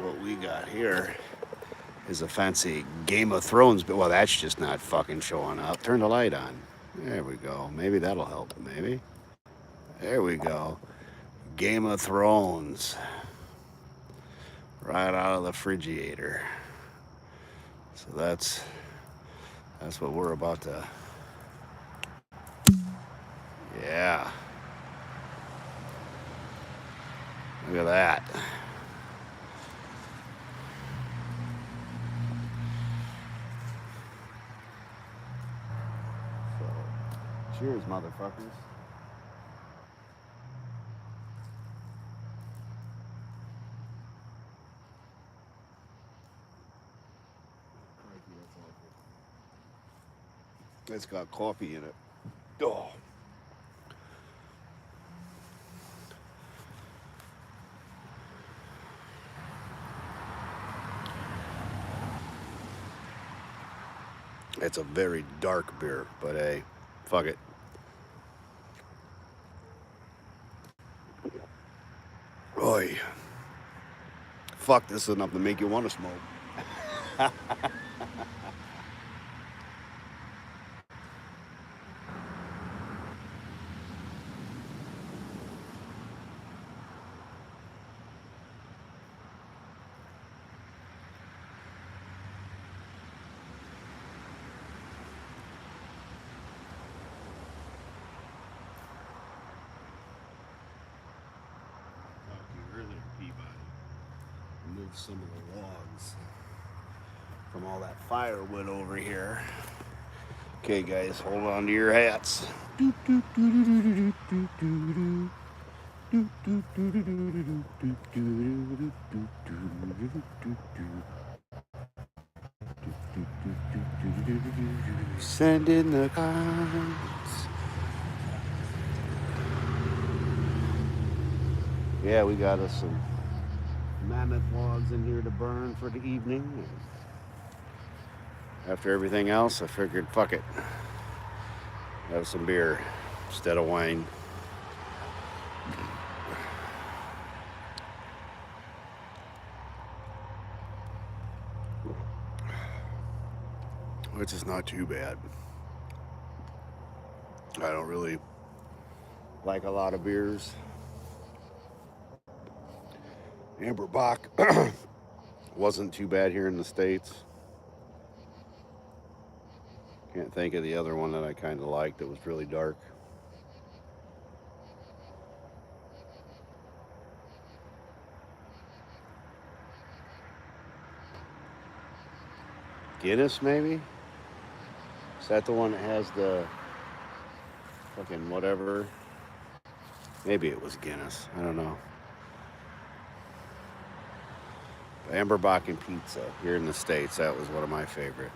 What we got here is a fancy Game of Thrones, but well, that's just not fucking showing up. Turn the light on. There we go. Maybe that'll help. Maybe. There we go. Game of Thrones. Right out of the refrigerator. So that's what we're about to. Yeah. Look at that. So, cheers, motherfuckers. It's got coffee in it. Oh. It's a very dark beer, but hey, fuck it. Oy. Fuck, this is enough to make you want to smoke. Move some of the logs from all that firewood over here. Okay, guys, hold on to your hats. Send in the cards. Yeah, we got us some mammoth logs in here to burn for the evening. After everything else, I figured, fuck it, have some beer instead of wine. Which is not too bad. I don't really like a lot of beers. Amber Bock wasn't too bad here in the States. Can't think of the other one that I kind of liked that was really dark. Guinness, maybe? Is that the one that has the fucking whatever? Maybe it was Guinness. I don't know. Amber Bock and pizza here in the States, that was one of my favorite.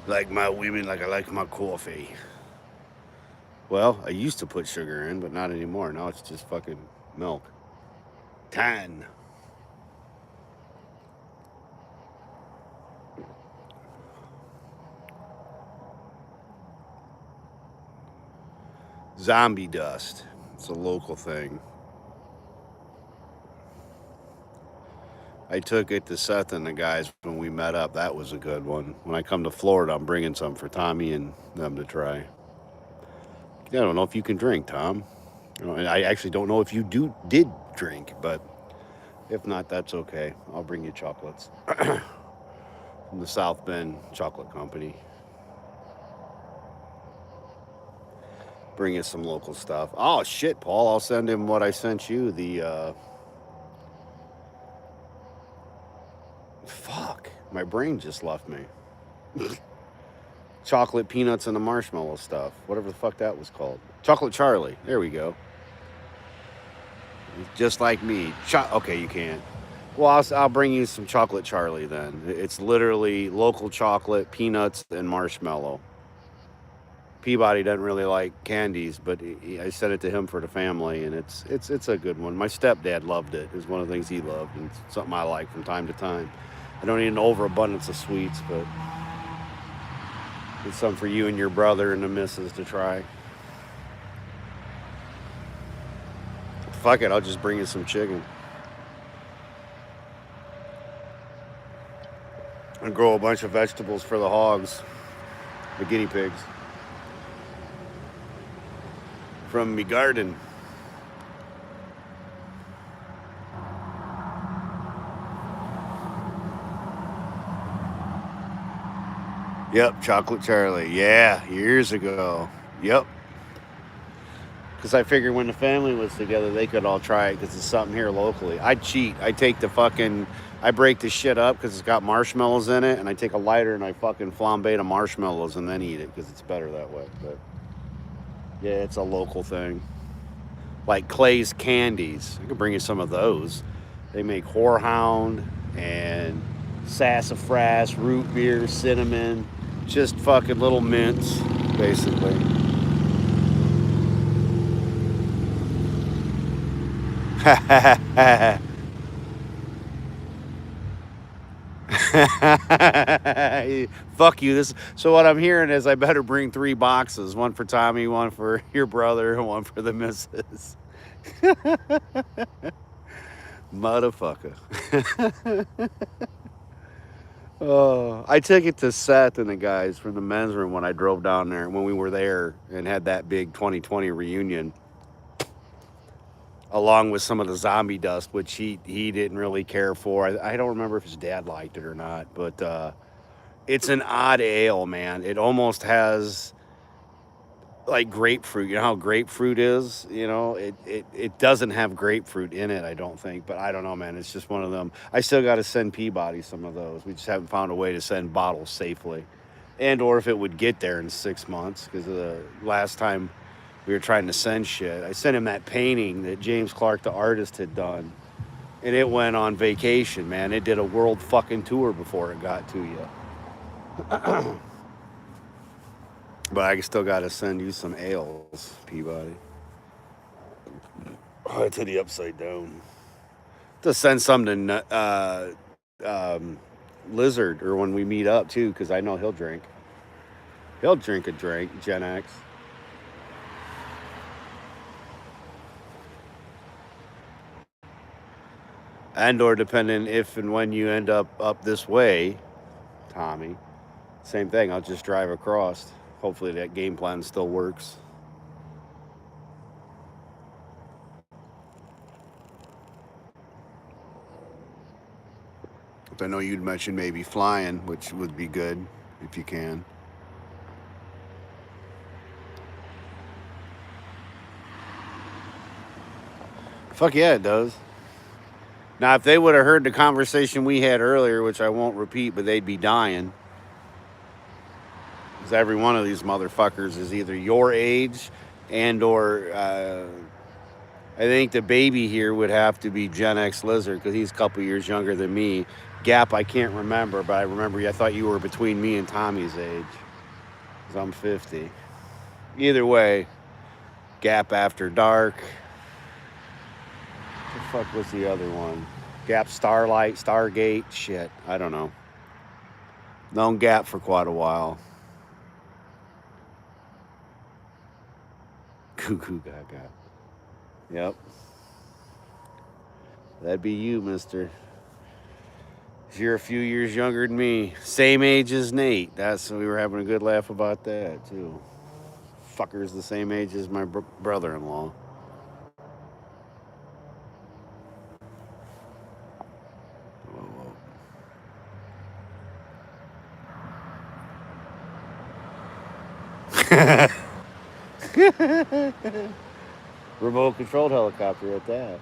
Like my women, like I like my coffee. Well, I used to put sugar in, but not anymore. Now it's just fucking milk. 10. Zombie dust. It's a local thing. I took it to Seth and the guys when we met up. That was a good one. When I come to Florida, I'm bringing some for Tommy and them to try. I don't know if you can drink, Tom. I actually don't know if you did drink, but if not, that's okay. I'll bring you chocolates from the South Bend Chocolate Company. Bring you some local stuff. Oh shit, Paul! I'll send him what I sent you. The fuck, my brain just left me. Chocolate peanuts and the marshmallow stuff. Whatever the fuck that was called. Chocolate Charlie. There we go. Just like me. Okay, you can't. Well, I'll bring you some Chocolate Charlie then. It's literally local chocolate, peanuts, and marshmallow. Peabody doesn't really like candies, but I sent it to him for the family, and it's a good one. My stepdad loved it. It was one of the things he loved, and it's something I like from time to time. I don't need an overabundance of sweets, but it's something for you and your brother and the missus to try. Fuck it, I'll just bring you some chicken. and grow a bunch of vegetables for the hogs, the guinea pigs, from me garden. Yep, Chocolate Charlie. Yeah, years ago. Yep. Because I figured when the family was together, they could all try it because it's something here locally. I cheat. I take the fucking, I break the shit up because it's got marshmallows in it, and I take a lighter and I fucking flambe the marshmallows and then eat it because it's better that way. But yeah, it's a local thing. Like Clay's Candies. I could bring you some of those. They make Whorehound and sassafras, root beer, cinnamon, just fucking little mints, basically. Fuck you. This. So what I'm hearing is I better bring 3 boxes: one for Tommy, one for your brother, and one for the missus. Motherfucker. Oh, I took it to Seth and the guys from the men's room when I drove down there when we were there and had that big 2020 reunion, along with some of the zombie dust, which he didn't really care for. I don't remember if his dad liked it or not, but it's an odd ale, man. It almost has like grapefruit. You know how grapefruit is? You know, it doesn't have grapefruit in it, I don't think. But I don't know, man. It's just one of them. I still got to send Peabody some of those. We just haven't found a way to send bottles safely. And or if it would get there in 6 months, because the last time we were trying to send shit, I sent him that painting that James Clark, the artist, had done. And it went on vacation, man. It did a world fucking tour before it got to you. But I still got to send you some ales, Peabody. Oh, to the upside down. To send some to Lizard or when we meet up too, because I know he'll drink. He'll drink a drink, Gen X. And or depending if and when you end up this way, Tommy, same thing. I'll just drive across. Hopefully that game plan still works. I know you'd mentioned maybe flying, which would be good if you can. Fuck yeah, it does. Now, if they would have heard the conversation we had earlier, which I won't repeat, but they'd be dying. Because every one of these motherfuckers is either your age and or I think the baby here would have to be Gen X Lizard because he's a couple years younger than me. Gap, I can't remember, but I remember I thought you were between me and Tommy's age. Because I'm 50. Either way, Gap After Dark. What the fuck was the other one? Gap Starlight, Stargate, shit. I don't know. Known Gap for quite a while. Cuckoo Gaga. Yep. That'd be you, mister. You're a few years younger than me. Same age as Nate. We were having a good laugh about that, too. Fucker's the same age as my brother-in-law. Whoa, whoa. Remote controlled helicopter at that.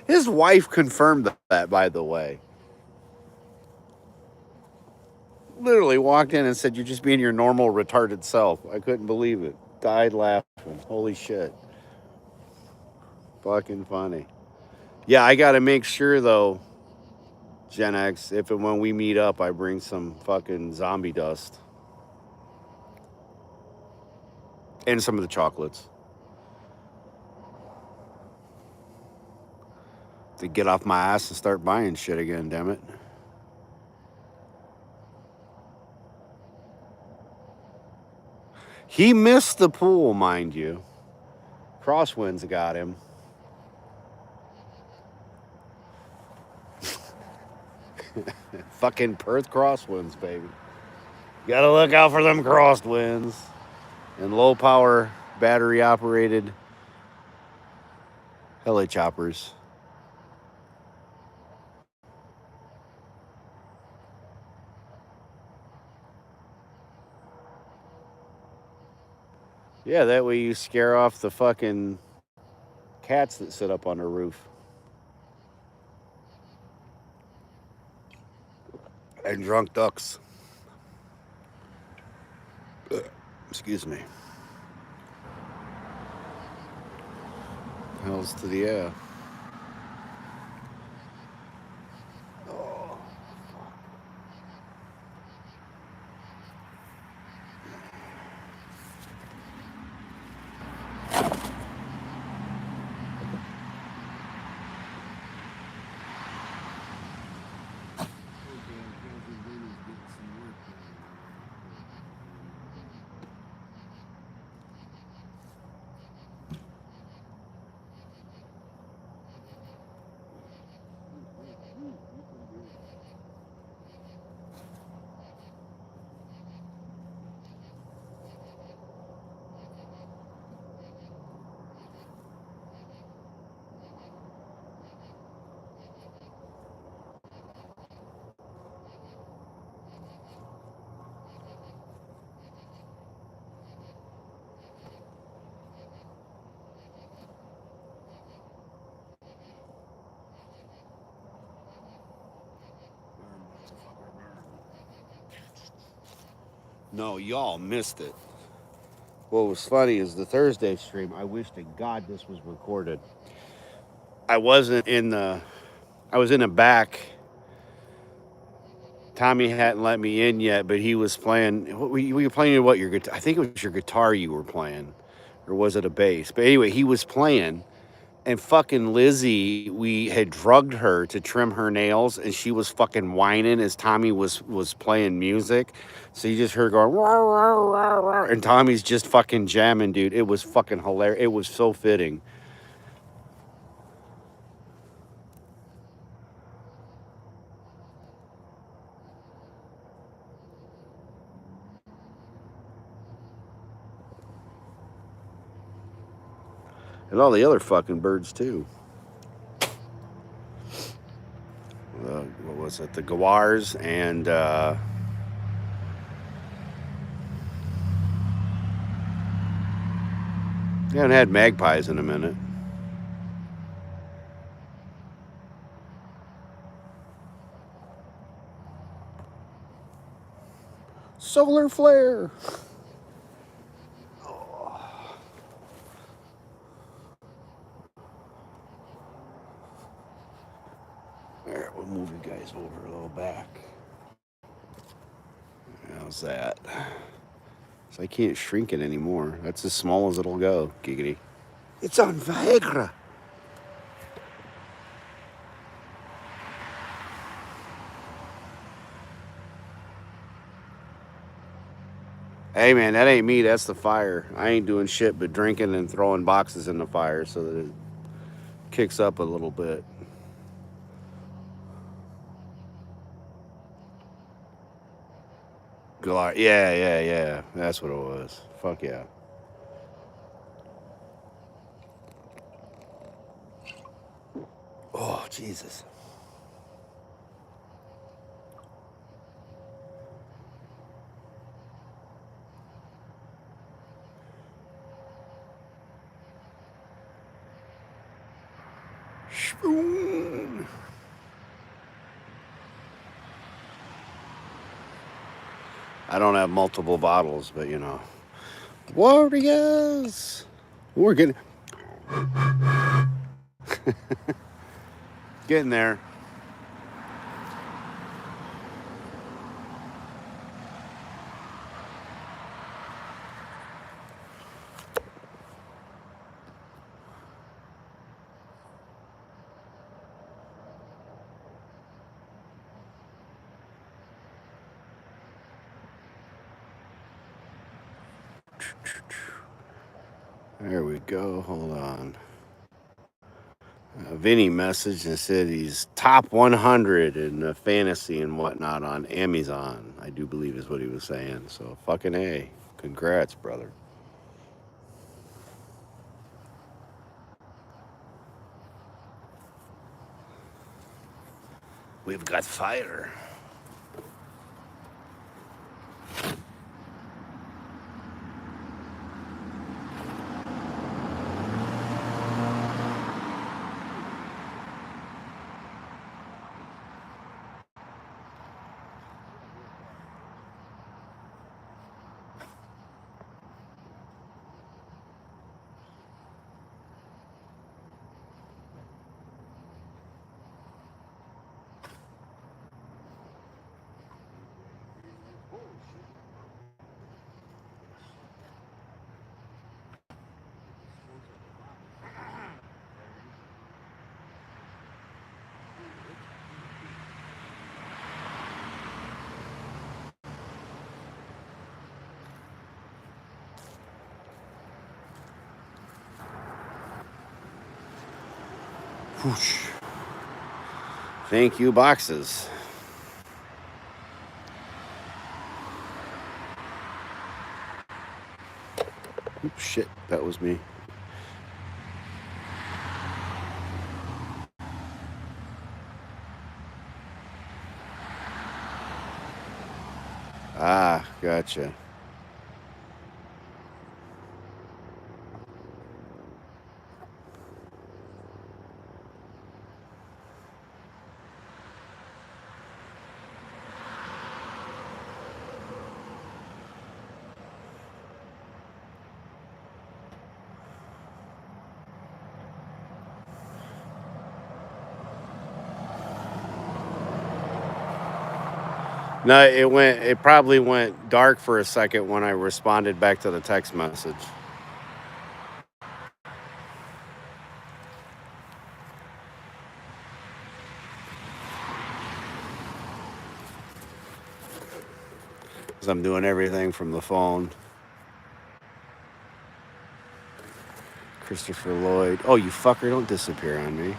His wife confirmed that, by the way. Literally walked in and said, "You're just being your normal retarded self." I couldn't believe it. Died laughing. Holy shit. Fucking funny. Yeah, I got to make sure, though, Gen X, if and when we meet up, I bring some fucking zombie dust and some of the chocolates to get off my ass and start buying shit again, damn it. He missed the pool, mind you. Crosswinds got him. Fucking Perth crosswinds, baby. Gotta look out for them crosswinds. And low power, battery operated helichoppers. Yeah, that way you scare off the fucking cats that sit up on the roof. And drunk ducks. Excuse me. Hells to the air. Oh. No, y'all missed it. What was funny is the Thursday stream. I wish to God this was recorded. I wasn't in the. I was in the back. Tommy hadn't let me in yet, but he was playing. Were you playing what your guitar? I think it was your guitar you were playing, or was it a bass? But anyway, he was playing, and fucking Lizzie, we had drugged her to trim her nails, and she was fucking whining as Tommy was playing music. So you just heard her going, wah, wah, wah, wah, and Tommy's just fucking jamming, dude. It was fucking hilarious. It was so fitting. And all the other fucking birds too. What was it? The gawars and I haven't had magpies in a minute. Solar flare. All right, we'll move you guys over a little back. How's that? So I can't shrink it anymore. That's as small as it'll go, giggity. It's on Viagra. Hey man, that ain't me, that's the fire. I ain't doing shit but drinking and throwing boxes in the fire so that it kicks up a little bit. Yeah. That's what it was. Fuck yeah. Oh, Jesus. Spoon. I don't have multiple bottles, but you know. Warriors. We're getting there. There we go. Hold on. Vinny messaged and said he's top 100 in fantasy and whatnot on Amazon. I do believe is what he was saying. So fucking A. Congrats, brother. We've got fire. Whoosh. Thank you, boxes. Oops, shit, that was me. Ah, gotcha. No, it probably went dark for a second when I responded back to the text message. Because I'm doing everything from the phone. Christopher Lloyd. Oh, you fucker, don't disappear on me.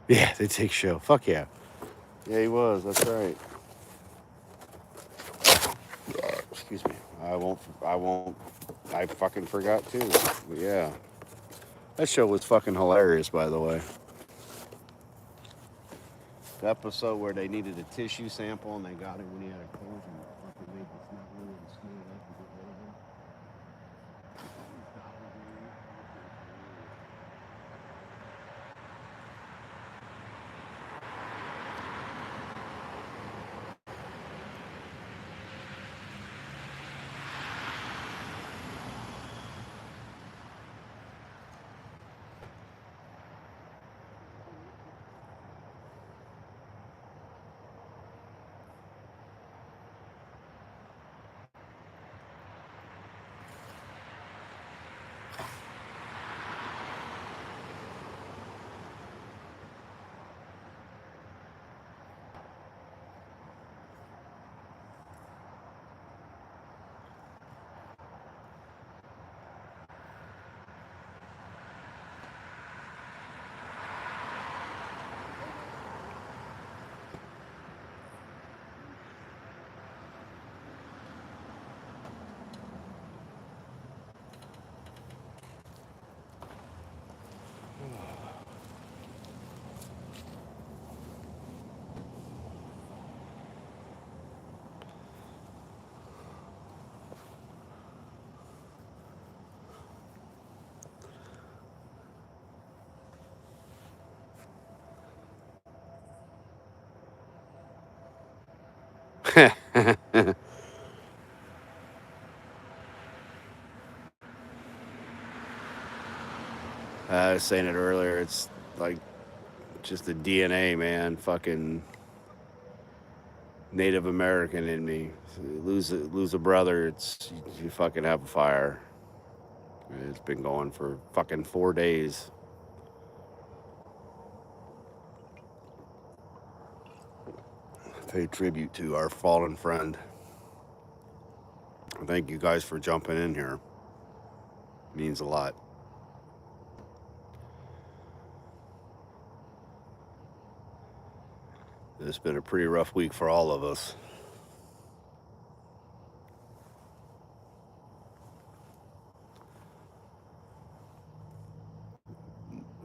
Yeah, they take show. Fuck yeah. Yeah, he was. That's right. Excuse me. I fucking forgot too. But yeah. That show was fucking hilarious, by the way. The episode where they needed a tissue sample and they got it when he had a cold and fucking made the snot glue and smeared it up and get rid of him. I was saying it earlier. It's like just the DNA, man. Fucking Native American in me. Lose a brother. It's you fucking have a fire. It's been going for fucking 4 days. pay tribute to our fallen friend. Thank you guys for jumping in here. It means a lot. It's been a pretty rough week for all of us.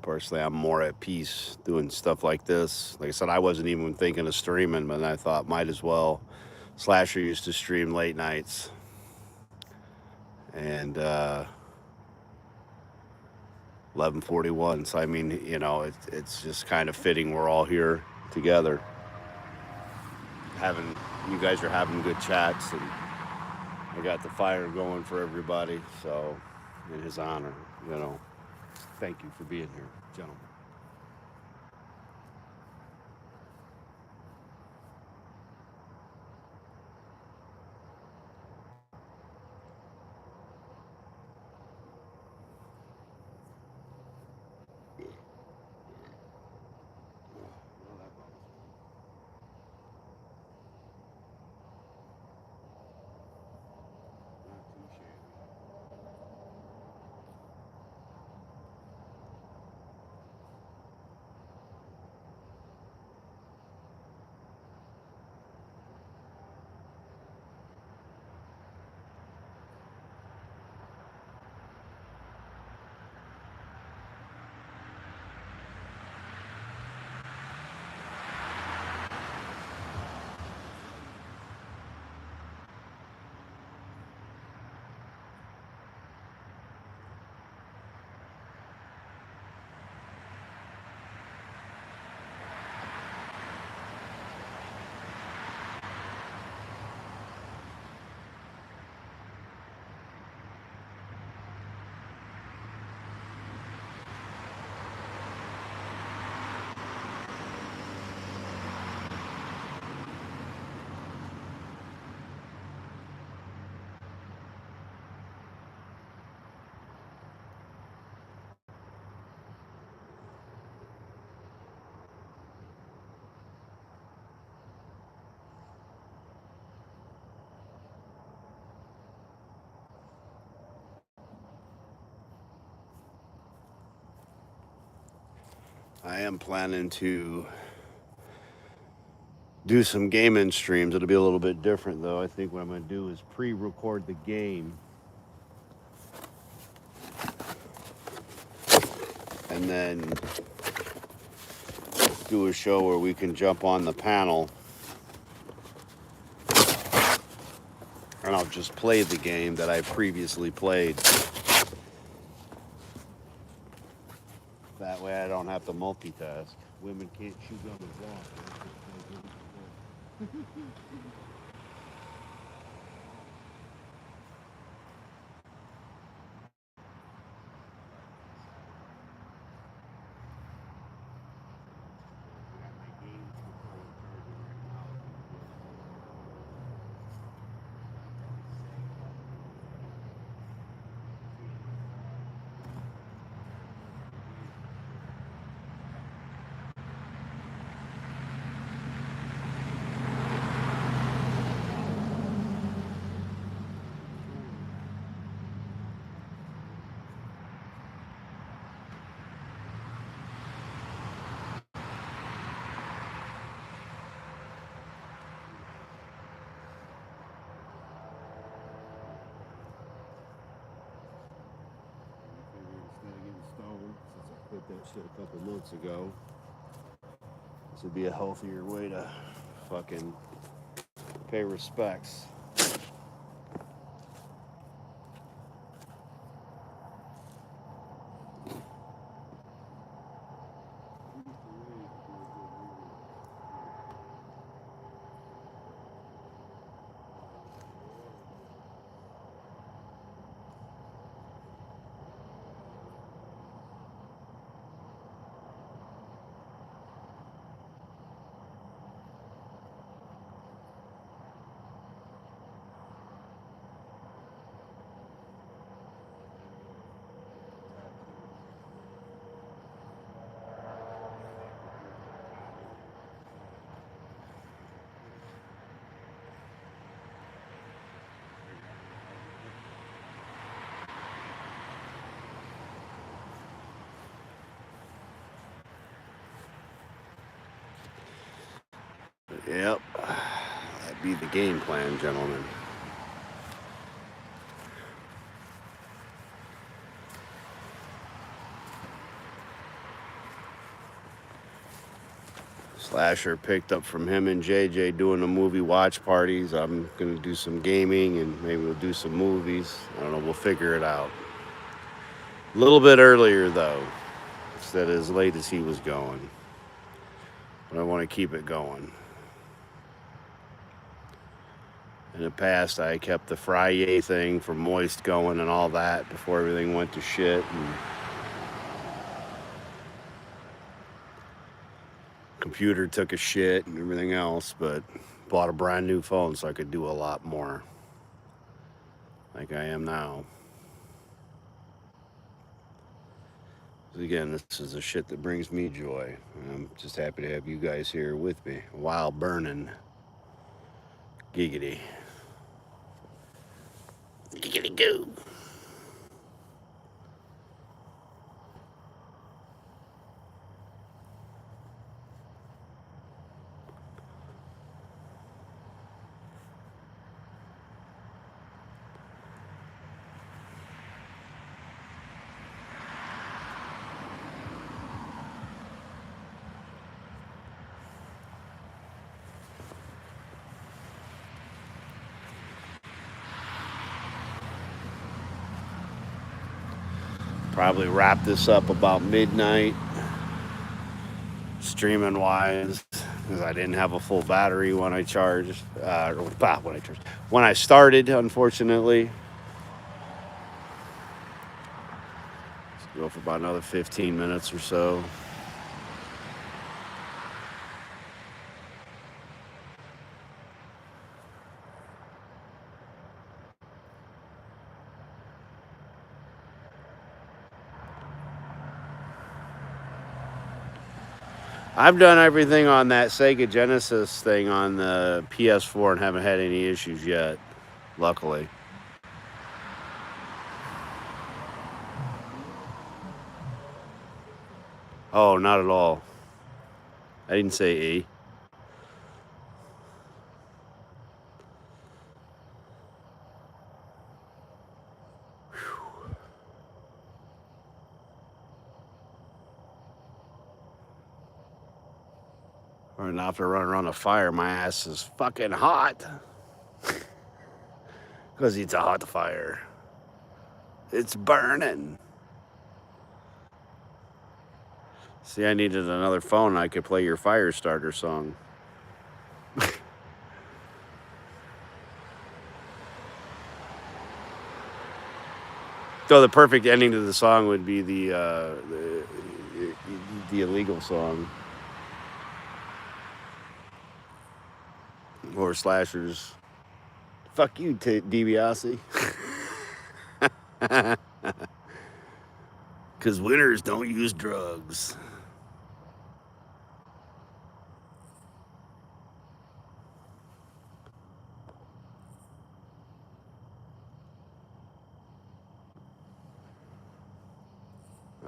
Personally, I'm more at peace doing stuff like this. Like I said, I wasn't even thinking of streaming, but I thought might as well. Slasher used to stream late nights. And 11:41. So I mean, it's just kind of fitting we're all here together. You guys are having good chats, and I got the fire going for everybody. So, in his honor, thank you for being here, gentlemen. I am planning to do some gaming streams. It'll be a little bit different, though. I think what I'm going to do is pre-record the game, and then do a show where we can jump on the panel, and I'll just play the game that I previously played. That way I don't have to multitask. Women can't chew gum and walk. Quit that shit a couple months ago. This would be a healthier way to fucking pay respects. Yep. That'd be the game plan, gentlemen. Slasher picked up from him and JJ doing the movie watch parties. I'm going to do some gaming and maybe we'll do some movies. I don't know. We'll figure it out. A little bit earlier, though, instead of as late as he was going. But I want to keep it going. In the past, I kept the Friday thing from Moist going and all that before everything went to shit. And computer took a shit and everything else, but bought a brand new phone so I could do a lot more like I am now. Again, this is the shit that brings me joy. I'm just happy to have you guys here with me while burning. Giggity. Giggity goo. Probably wrap this up about midnight, streaming wise, because I didn't have a full battery when I charged. When I started, unfortunately. Let's go for about another 15 minutes or so. I've done everything on that Sega Genesis thing on the PS4 and haven't had any issues yet, luckily. Oh, not at all. I didn't say E. Or not to run around a fire, my ass is fucking hot. Because it's a hot fire. It's burning. See, I needed another phone. I could play your fire starter song. So the perfect ending to the song would be the illegal song. Or Slashers. Fuck you, DiBiase. Because winners don't use drugs.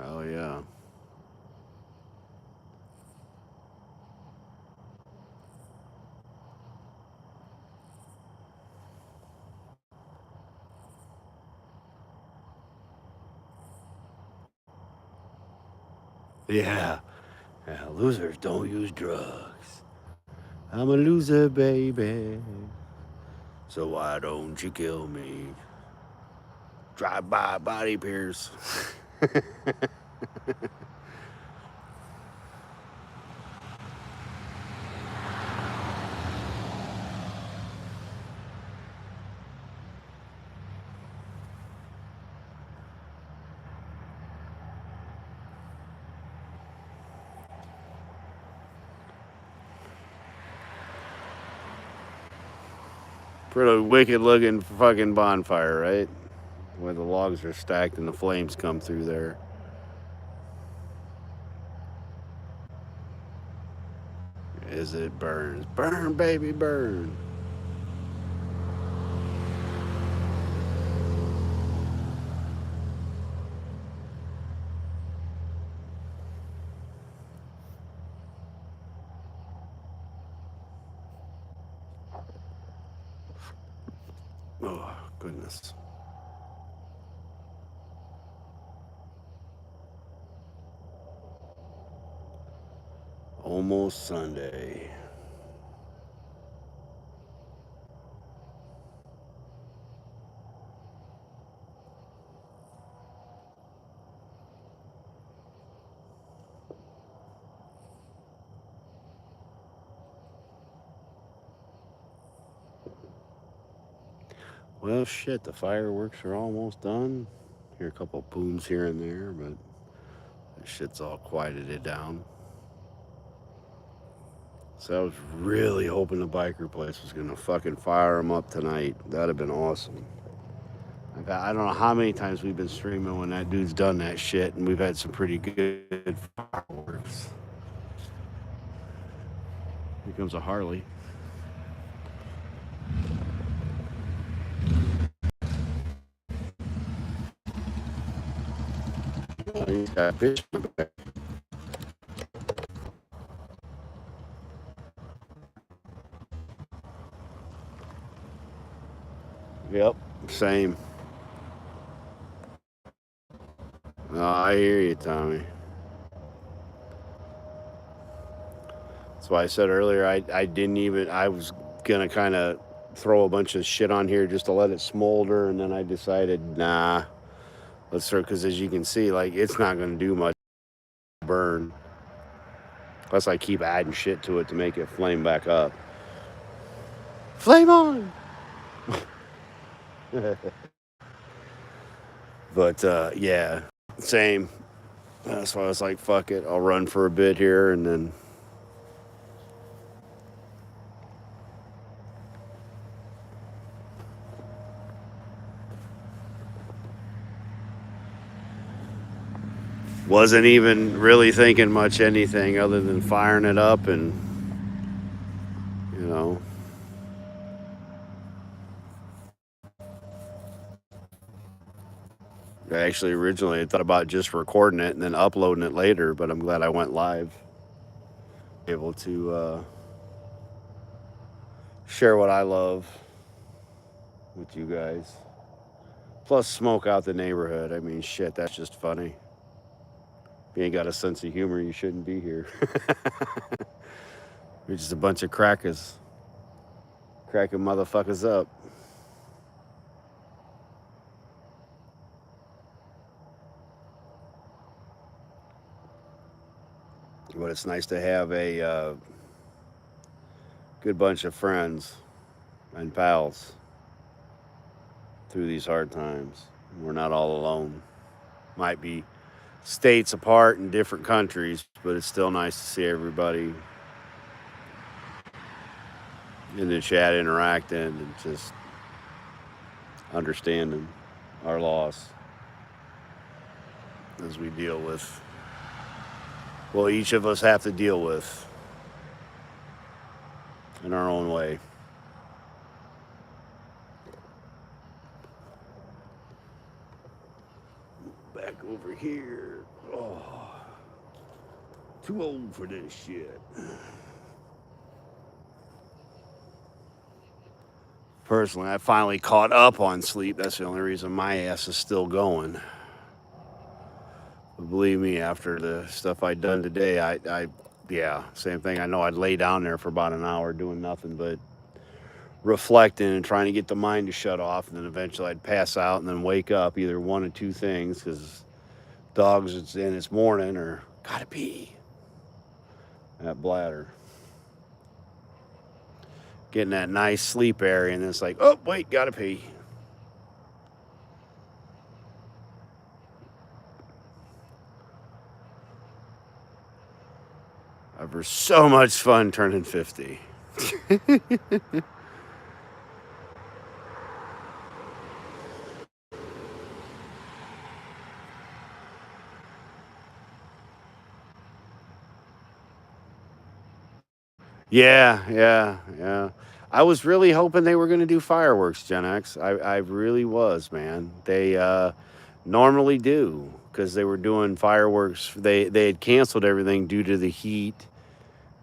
Oh, yeah. Yeah. Yeah, losers don't use drugs. I'm a loser, baby. So why don't you kill me? Drive by body pierce. Pretty wicked looking fucking bonfire, right? Where the logs are stacked and the flames come through there. As it burns. Burn, baby, burn. Oh, goodness. Almost Sunday. Well, shit, the fireworks are almost done. Hear a couple booms here and there, but that shit's all quieted it down. So I was really hoping the biker place was gonna fucking fire them up tonight. That'd have been awesome. I don't know how many times we've been streaming when that dude's done that shit, and we've had some pretty good fireworks. Here comes a Harley. Oh, he's got a bitch in the back. Yep, same. Oh, I hear you, Tommy. That's why I said earlier I didn't even, I was gonna kind of throw a bunch of shit on here just to let it smolder, and then I decided, nah, let's start, because as you can see, like, it's not gonna do much burn unless I keep adding shit to it to make it flame back up. Flame on! But yeah, same. That's why I was like, fuck it, I'll run for a bit here, and then wasn't even really thinking much anything other than firing it up, and you know, actually originally I thought about just recording it and then uploading it later, but I'm glad I went live, able to share what I love with you guys. Plus, smoke out the neighborhood. I mean, shit, that's just funny. If you ain't got a sense of humor, you shouldn't be here. We're just a bunch of crackers, cracking motherfuckers up. But it's nice to have a good bunch of friends and pals through these hard times. We're not all alone. Might be states apart in different countries, but it's still nice to see everybody in the chat interacting and just understanding our loss as we deal with what each of us have to deal with in our own way. Back over here. Oh, too old for this shit. Personally, I finally caught up on sleep. That's the only reason my ass is still going. But believe me, after the stuff I'd done today, yeah, same thing. I know I'd lay down there for about an hour doing nothing but reflecting and trying to get the mind to shut off, and then eventually I'd pass out and then wake up, either one of two things, because dogs it's in this morning, or gotta pee. That bladder. Getting that nice sleep area, and it's like, oh, wait, gotta pee. Ever so much fun turning 50. Yeah. I was really hoping they were going to do fireworks, Gen X. I really was, man. They normally do, because they were doing fireworks. They had canceled everything due to the heat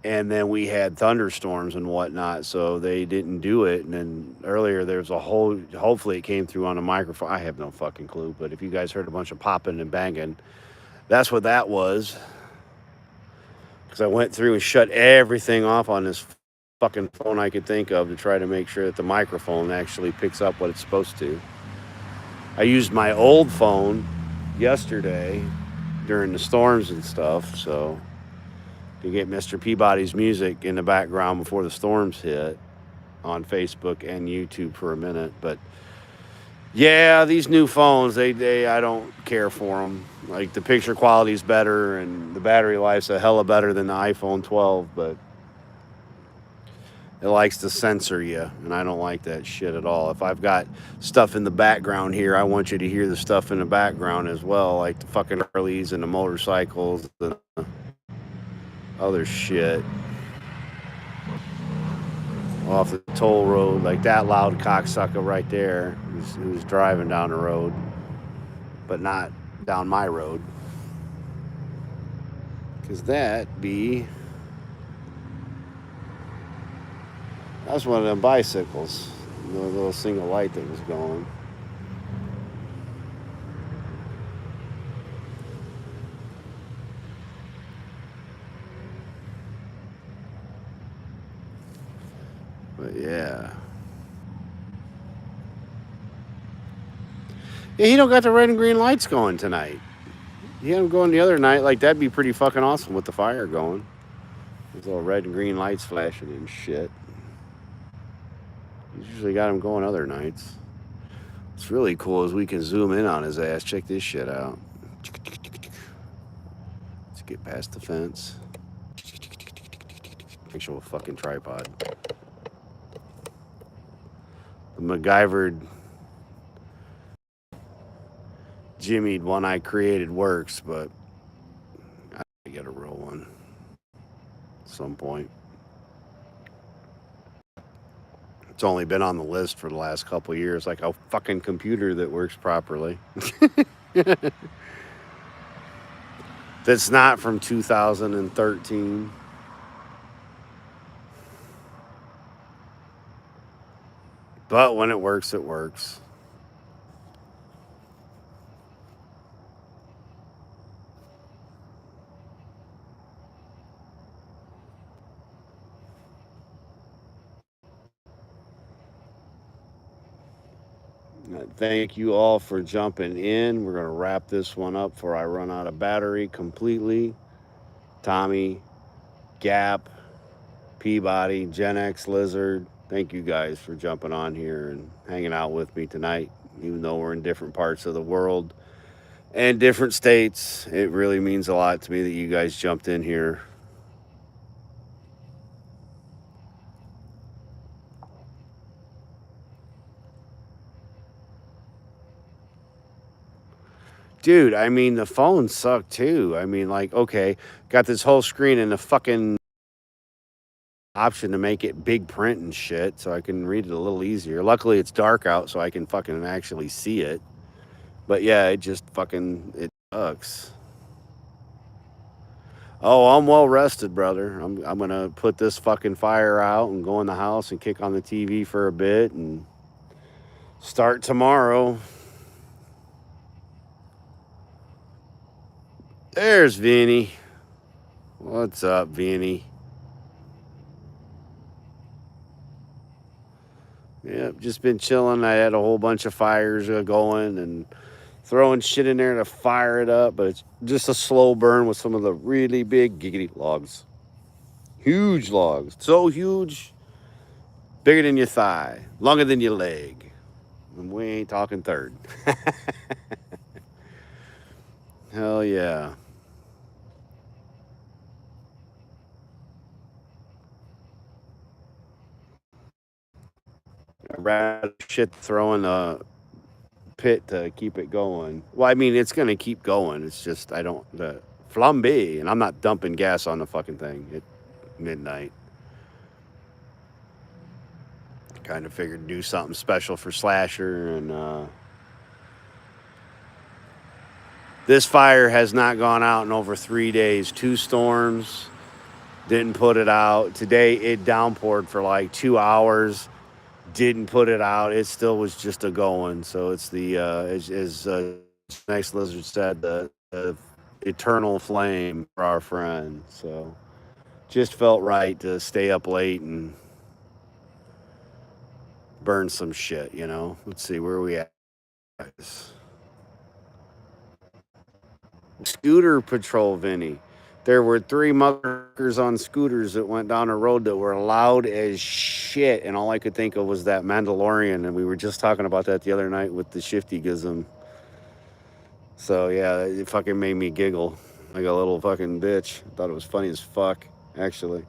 and then we had thunderstorms and whatnot, so they didn't do it. And then earlier there was a whole. Hopefully, it came through on a microphone. I have no fucking clue. But if you guys heard a bunch of popping and banging, that's what that was. Because I went through and shut everything off on this fucking phone I could think of to try to make sure that the microphone actually picks up what it's supposed to. I used my old phone yesterday during the storms and stuff, so to get Mr. Peabody's music in the background before the storms hit on Facebook and YouTube for a minute. But yeah, these new phones, they I don't care for them. Like the picture quality's better and the battery life's a hella better than the iPhone 12, but it likes to censor you, and I don't like that shit at all. If I've got stuff in the background here, I want you to hear the stuff in the background as well, like the fucking Harleys and the motorcycles, the other shit off the toll road, like that loud cocksucker right there who's driving down the road, but not down my road, because that's one of them bicycles, the little single light that was going. But yeah. Yeah, he don't got the red and green lights going tonight. He had them going the other night. Like, that'd be pretty fucking awesome with the fire going. Those little red and green lights flashing and shit. He's usually got them going other nights. What's really cool is we can zoom in on his ass. Check this shit out. Let's get past the fence. Actual fucking tripod. The MacGyvered, jimmied one I created works, but I gotta get a real one at some point. It's only been on the list for the last couple of years, like a fucking computer that works properly. That's not from 2013. But when it works, it works. Thank you all for jumping in. We're going to wrap this one up before I run out of battery completely. Tommy, Gap, Peabody, Gen X Lizard, thank you guys for jumping on here and hanging out with me tonight. Even though we're in different parts of the world and different states, it really means a lot to me that you guys jumped in here. Dude, I mean, the phones suck too. I mean, like, okay, got this whole screen and the fucking option to make it big print and shit so I can read it a little easier. Luckily, it's dark out so I can fucking actually see it. But yeah, it sucks. Oh, I'm well rested, brother. I'm gonna put this fucking fire out and go in the house and kick on the TV for a bit and start tomorrow. There's Vinny. What's up, Vinny? Yep, just been chilling. I had a whole bunch of fires going and throwing shit in there to fire it up, but it's just a slow burn with some of the really big giggity logs. Huge logs. So huge, bigger than your thigh, longer than your leg. And we ain't talking third. Hell yeah. I'd rather shit throwing a pit to keep it going. Well, I mean, it's going to keep going. It's just, the flambe, and I'm not dumping gas on the fucking thing at midnight. Kind of figured to do something special for Slasher, and this fire has not gone out in over 3 days. 2 storms, Didn't put it out. Today it downpoured for like 2 hours. Didn't put it out. It still was just a going. So it's the as Nice Lizard said, the eternal flame for our friend. So just felt right to stay up late and burn some shit. Let's see where we at. Scooter patrol, Vinny. There were 3 motherfuckers on scooters that went down a road that were loud as shit, and all I could think of was that Mandalorian, and we were just talking about that the other night with the shifty gizm. So yeah, it fucking made me giggle like a little fucking bitch. I thought it was funny as fuck, actually.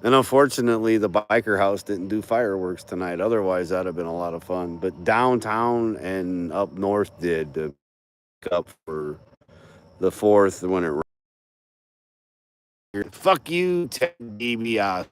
And unfortunately, the biker house didn't do fireworks tonight. Otherwise, that'd have been a lot of fun. But downtown and up north did to pick up for the 4th when it. Fuck you, Ted DiBiase.